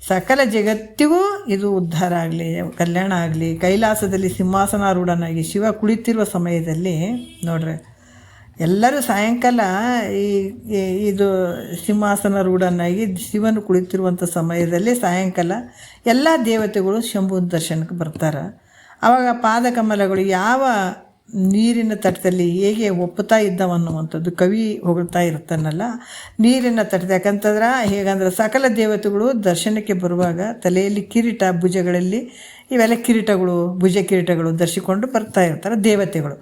ಸಕಲ ಜಗತ್ತಿಗೂ ಇದು ಉದ್ಧಾರ ಆಗಲಿ, ಕಲ್ಯಾಣ ಆಗಲಿ. ಕೈಲಾಸದಲ್ಲಿ ಸಿಂಹಾಸನಾರೂಢನಾಗಿ ಶಿವ ಕುಳಿತಿರುವ ಸಮಯದಲ್ಲಿ ನೋಡ್ರಿ, ಎಲ್ಲರೂ ಸಾಯಂಕಾಲ ಇದು ಸಿಂಹಾಸನಾರೂಢನಾಗಿ ಶಿವನು ಕುಳಿತಿರುವಂಥ ಸಮಯದಲ್ಲಿ ಸಾಯಂಕಾಲ ಎಲ್ಲ ದೇವತೆಗಳು ಶಂಭುನ ದರ್ಶನಕ್ಕೆ ಬರ್ತಾರೆ. ಆವಾಗ ಪಾದಕಮಲಗಳು ಯಾವ ನೀರಿನ ತಟದಲ್ಲಿ ಹೇಗೆ ಒಪ್ಪುತ್ತಾ ಇದ್ದವನ್ನುವಂಥದ್ದು ಕವಿ ಹೊಗಳ್ತಾ ಇರ್ತಾನಲ್ಲ, ನೀರಿನ ತಟದ. ಯಾಕಂತಂದ್ರೆ ಹೇಗಂದ್ರೆ ಸಕಲ ದೇವತೆಗಳು ದರ್ಶನಕ್ಕೆ ಬರುವಾಗ ತಲೆಯಲ್ಲಿ ಕಿರೀಟ, ಭುಜಗಳಲ್ಲಿ ಇವೆಲ್ಲ ಕಿರೀಟಗಳು, ಭುಜ ಕಿರೀಟಗಳು ಧರಿಸಿಕೊಂಡು ಬರ್ತಾ ಇರ್ತಾರೆ ದೇವತೆಗಳು.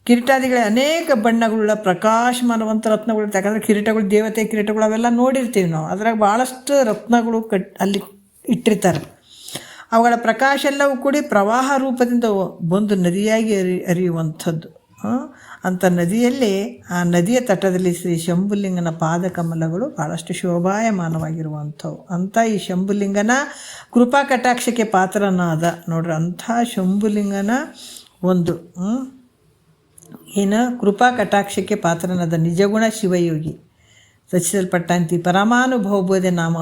ಕಿರೀಟಾದಿಗಳ ಅನೇಕ ಬಣ್ಣಗಳುಳ್ಳ ಪ್ರಕಾಶಮಾನವಂತ ರತ್ನಗಳು. ಯಾಕಂದರೆ ಕಿರೀಟಗಳು, ದೇವತೆ ಕಿರೀಟಗಳು ಅವೆಲ್ಲ ನೋಡಿರ್ತೀವಿ ನಾವು. ಅದ್ರಾಗ ಭಾಳಷ್ಟು ರತ್ನಗಳು ಅಲ್ಲಿ ಇಟ್ಟಿರ್ತಾರೆ. ಅವುಗಳ ಪ್ರಕಾಶ ಎಲ್ಲವೂ ಕೂಡಿ ಪ್ರವಾಹ ರೂಪದಿಂದ ಬಂದು ನದಿಯಾಗಿ ಹರಿಯುವಂಥದ್ದು. ಅಂಥ ನದಿಯಲ್ಲಿ, ಆ ನದಿಯ ತಟದಲ್ಲಿ ಶ್ರೀ ಶಂಭುಲಿಂಗನ ಪಾದಕಮಲಗಳು ಭಾಳಷ್ಟು ಶೋಭಾಯಮಾನವಾಗಿರುವಂಥವು. ಅಂಥ ಈ ಶಂಭುಲಿಂಗನ ಕೃಪಾ ಕಟಾಕ್ಷಕ್ಕೆ ಪಾತ್ರನಾದ ನೋಡ್ರಿ, ಅಂಥ ಶಂಭುಲಿಂಗನ ಒಂದು ಕೃಪಾ ಕಟಾಕ್ಷಕ್ಕೆ ಪಾತ್ರನಾದ ನಿಜಗುಣ ಶಿವಯೋಗಿ ರಚಿಸಲ್ಪಟ್ಟಂತೆ ಪರಮಾನುಭವಬೋಧೆ ನಾಮ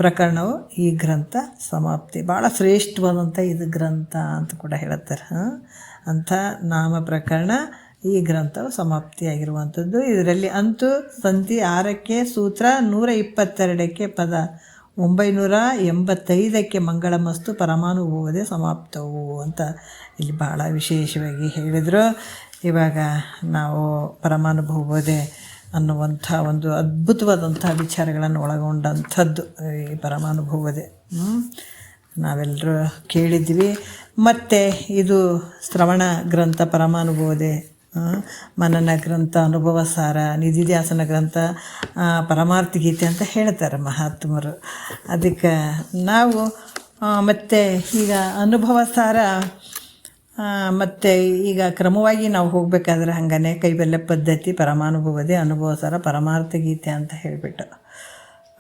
ಪ್ರಕರಣವು ಈ ಗ್ರಂಥ ಸಮಾಪ್ತಿ. ಭಾಳ ಶ್ರೇಷ್ಠವಾದಂಥ ಇದು ಗ್ರಂಥ ಅಂತ ಕೂಡ ಹೇಳ್ತಾರೆ. ಅಂಥ ನಾಮ ಪ್ರಕರಣ ಈ ಗ್ರಂಥವು ಸಮಾಪ್ತಿಯಾಗಿರುವಂಥದ್ದು. ಇದರಲ್ಲಿ ಅಂತೂ ಸಂಧಿ 6ಕ್ಕೆ ಸೂತ್ರ 122ಕ್ಕೆ ಪದ 985ಕ್ಕೆ ಮಂಗಳಮಸ್ತು ಪರಮಾನುಭವದೆ ಸಮಾಪ್ತವು ಅಂತ ಇಲ್ಲಿ ಭಾಳ ವಿಶೇಷವಾಗಿ ಹೇಳಿದರು. ಇವಾಗ ನಾವು ಪರಮಾನುಭವದೆ ಅನ್ನುವಂಥ ಒಂದು ಅದ್ಭುತವಾದಂಥ ವಿಚಾರಗಳನ್ನು ಒಳಗೊಂಡಂಥದ್ದು ಈ ಪರಮಾನುಭವದೆ ನಾವೆಲ್ಲರೂ ಕೇಳಿದ್ವಿ. ಮತ್ತು ಇದು ಶ್ರವಣ ಗ್ರಂಥ ಪರಮಾನುಭವದೆ, ಮನನ ಗ್ರಂಥ ಅನುಭವ ಸಾರ, ನಿಧಿಧ್ಯಾಸನ ಗ್ರಂಥ ಪರಮಾರ್ಥ ಗೀತೆ ಅಂತ ಹೇಳ್ತಾರೆ ಮಹಾತ್ಮರು. ಅದಕ್ಕೆ ನಾವು ಮತ್ತು ಈಗ ಅನುಭವ ಸಾರ ಮತ್ತು ಈಗ ಕ್ರಮವಾಗಿ ನಾವು ಹೋಗಬೇಕಾದ್ರೆ ಹಾಗೇ ಕೈಬೆಲ್ಲ ಪದ್ಧತಿ, ಪರಮಾನುಭವದೆ, ಅನುಭವ ಸಾರ, ಪರಮಾರ್ಥ ಗೀತೆ ಅಂತ ಹೇಳಿಬಿಟ್ಟು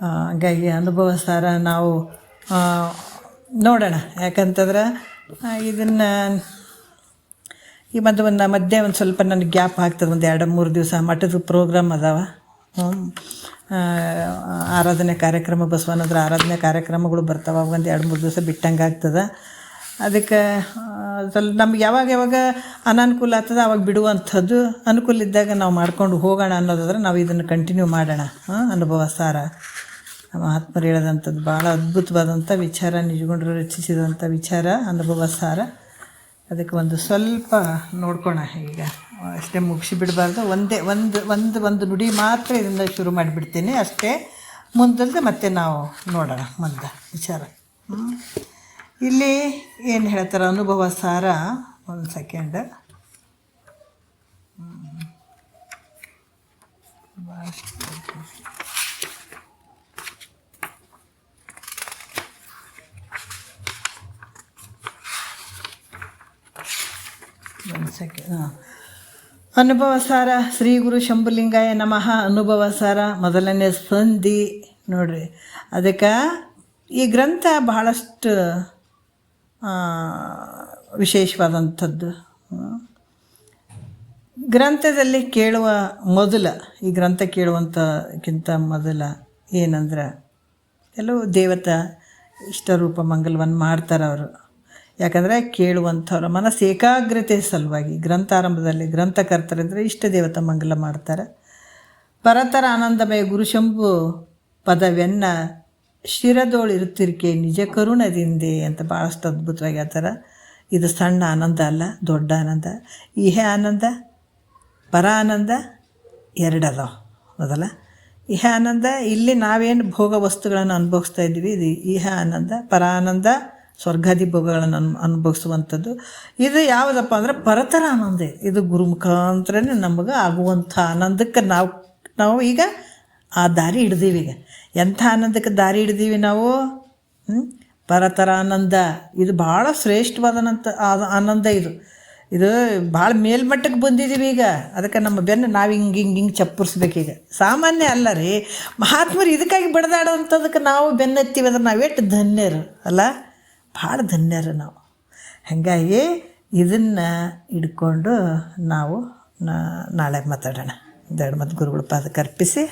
ಹಾಗಾಗಿ ಅನುಭವ ಸಾರ ನಾವು ನೋಡೋಣ. ಯಾಕಂತಂದ್ರೆ ಇದನ್ನು ಈ ಮಧ್ಯೆ ಒಂದು ಸ್ವಲ್ಪ ನನಗೆ ಗ್ಯಾಪ್ ಆಗ್ತದೆ. ಒಂದು 2-3 ದಿವಸ ಮಠದ ಪ್ರೋಗ್ರಾಮ್ ಅದಾವ, ಆರಾಧನೆ ಕಾರ್ಯಕ್ರಮ, ಬಸವನದ್ರ ಆರಾಧನೆ ಕಾರ್ಯಕ್ರಮಗಳು ಬರ್ತಾವೆ. ಅವಾಗ ಒಂದು 2-3 ದಿವಸ ಬಿಟ್ಟಂಗೆ ಆಗ್ತದೆ. ಅದಕ್ಕೆ ಸ್ವಲ್ಪ ನಮ್ಗೆ ಯಾವಾಗ ಅನಾನುಕೂಲ ಆಗ್ತದೆ ಅವಾಗ ಬಿಡುವಂಥದ್ದು, ಅನುಕೂಲ ಇದ್ದಾಗ ನಾವು ಮಾಡ್ಕೊಂಡು ಹೋಗೋಣ ಅನ್ನೋದಾದ್ರೆ ನಾವು ಇದನ್ನು ಕಂಟಿನ್ಯೂ ಮಾಡೋಣ. ಅನುಭವ ಸಾರ ಮಹಾತ್ಮರು ಹೇಳೋದಂಥದ್ದು ಭಾಳ ಅದ್ಭುತವಾದಂಥ ವಿಚಾರ, ನಿಜಗುಣರು ರಚಿಸಿದಂಥ ವಿಚಾರ ಅನುಭವ ಸಾರ. ಅದಕ್ಕೆ ಒಂದು ಸ್ವಲ್ಪ ನೋಡ್ಕೋಣ. ಈಗ ಅಷ್ಟೇ ಮುಗಿಸಿ ಬಿಡಬಾರ್ದು, ಒಂದು ನುಡಿ ಮಾತ್ರ ಇದರಿಂದ ಶುರು ಮಾಡಿಬಿಡ್ತೀನಿ ಅಷ್ಟೇ. ಮುಂದಲ್ದೆ ಮತ್ತೆ ನಾವು ನೋಡೋಣ ಮುಂದೆ ವಿಚಾರ. ಇಲ್ಲಿ ಏನು ಹೇಳ್ತಾರೆ ಅನುಭವ ಸಾರ, ಒಂದು ಸೆಕೆಂಡ್. ಅನುಭವ ಸಾರ ಶ್ರೀ ಗುರು ಶಂಭುಲಿಂಗಾಯ ನಮಃ. ಅನುಭವ ಸಾರ ಮೊದಲನೇ ಸಂಧಿ ನೋಡ್ರಿ. ಅದಕ್ಕೆ ಈ ಗ್ರಂಥ ಬಹಳಷ್ಟು ವಿಶೇಷವಾದಂಥದ್ದು. ಗ್ರಂಥದಲ್ಲಿ ಕೇಳುವ ಮೊದಲ, ಈ ಗ್ರಂಥ ಕೇಳುವಂಥಕ್ಕಿಂತ ಮೊದಲ ಏನಂದ್ರೆ ಕೆಲವು ದೇವತಾ ಇಷ್ಟರೂಪ ಮಂಗಲವನ್ನು ಮಾಡ್ತಾರೆ ಅವರು. ಯಾಕಂದರೆ ಕೇಳುವಂಥವ್ರ ಮನಸ್ಸು ಏಕಾಗ್ರತೆ ಸಲುವಾಗಿ ಗ್ರಂಥಾರಂಭದಲ್ಲಿ ಗ್ರಂಥಕರ್ತರಂದರೆ ಇಷ್ಟ ದೇವತಾ ಮಂಗಲ ಮಾಡ್ತಾರೆ. ಪರತರ ಆನಂದಮಯ ಗುರುಶಂಭು ಪದವೆನ್ನ ಶಿರದೋಳಿರುತ್ತಿರಿಕೆ ನಿಜ ಕರುಣದಿಂದೆ ಅಂತ ಭಾಳಷ್ಟು ಅದ್ಭುತವಾಗಿ ಹೇಳ್ತಾರೆ. ಇದು ಸಣ್ಣ ಆನಂದ ಅಲ್ಲ, ದೊಡ್ಡ ಆನಂದ. ಇಹ ಆನಂದ, ಪರ ಆನಂದ ಎರಡದಾವ. ಹೌದಲ್ಲ? ಇಹ ಆನಂದ ಇಲ್ಲಿ ನಾವೇನು ಭೋಗ ವಸ್ತುಗಳನ್ನು ಅನುಭವಿಸ್ತಾ ಇದ್ದೀವಿ, ಇದು ಇಹ ಆನಂದ. ಪರ ಆನಂದ ಸ್ವರ್ಗಾದಿ ಭೋಗಗಳನ್ನು ಅನುಭವಿಸುವಂಥದ್ದು. ಇದು ಯಾವುದಪ್ಪ ಅಂದರೆ ಪರತರ ಆನಂದ. ಇದು ಗುರು ಮುಖಾಂತರನೇ ನಮಗೆ ಆಗುವಂಥ ಆನಂದಕ್ಕೆ ನಾವು ಈಗ ಆ ದಾರಿ ಹಿಡ್ದೀವಿ. ಈಗ ಎಂಥ ಆನಂದಕ್ಕೆ ದಾರಿ ಹಿಡ್ದೀವಿ ನಾವು? ಪರತರ ಆನಂದ. ಇದು ಭಾಳ ಶ್ರೇಷ್ಠವಾದಂಥ ಆನಂದ. ಇದು ಭಾಳ ಮೇಲ್ಮಟ್ಟಕ್ಕೆ ಬಂದಿದ್ದೀವಿ ಈಗ. ಅದಕ್ಕೆ ನಮ್ಮ ಬೆನ್ನು ನಾವು ಹಿಂಗೆ ಚಪ್ಪರಿಸ್ಬೇಕೀಗ. ಸಾಮಾನ್ಯ ಅಲ್ಲ ರೀ, ಮಹಾತ್ಮರು ಇದಕ್ಕಾಗಿ ಬಡ್ದಾಡೋವಂಥದಕ್ಕೆ ನಾವು ಬೆನ್ನತ್ತೀವಿ ಅಂದ್ರೆ ನಾವು ಎಷ್ಟು ಧನ್ಯರು ಅಲ್ಲ? ಭಾಳ ಧನ್ಯರು ನಾವು. ಹಾಗಾಗಿ ಇದನ್ನು ಹಿಡ್ಕೊಂಡು ನಾವು ನಾಳೆ ಮಾತಾಡೋಣ. 2 ಮತ್ತು ಗುರುಗಳ ಪಾದಕ್ಕೆ ಅರ್ಪಿಸಿ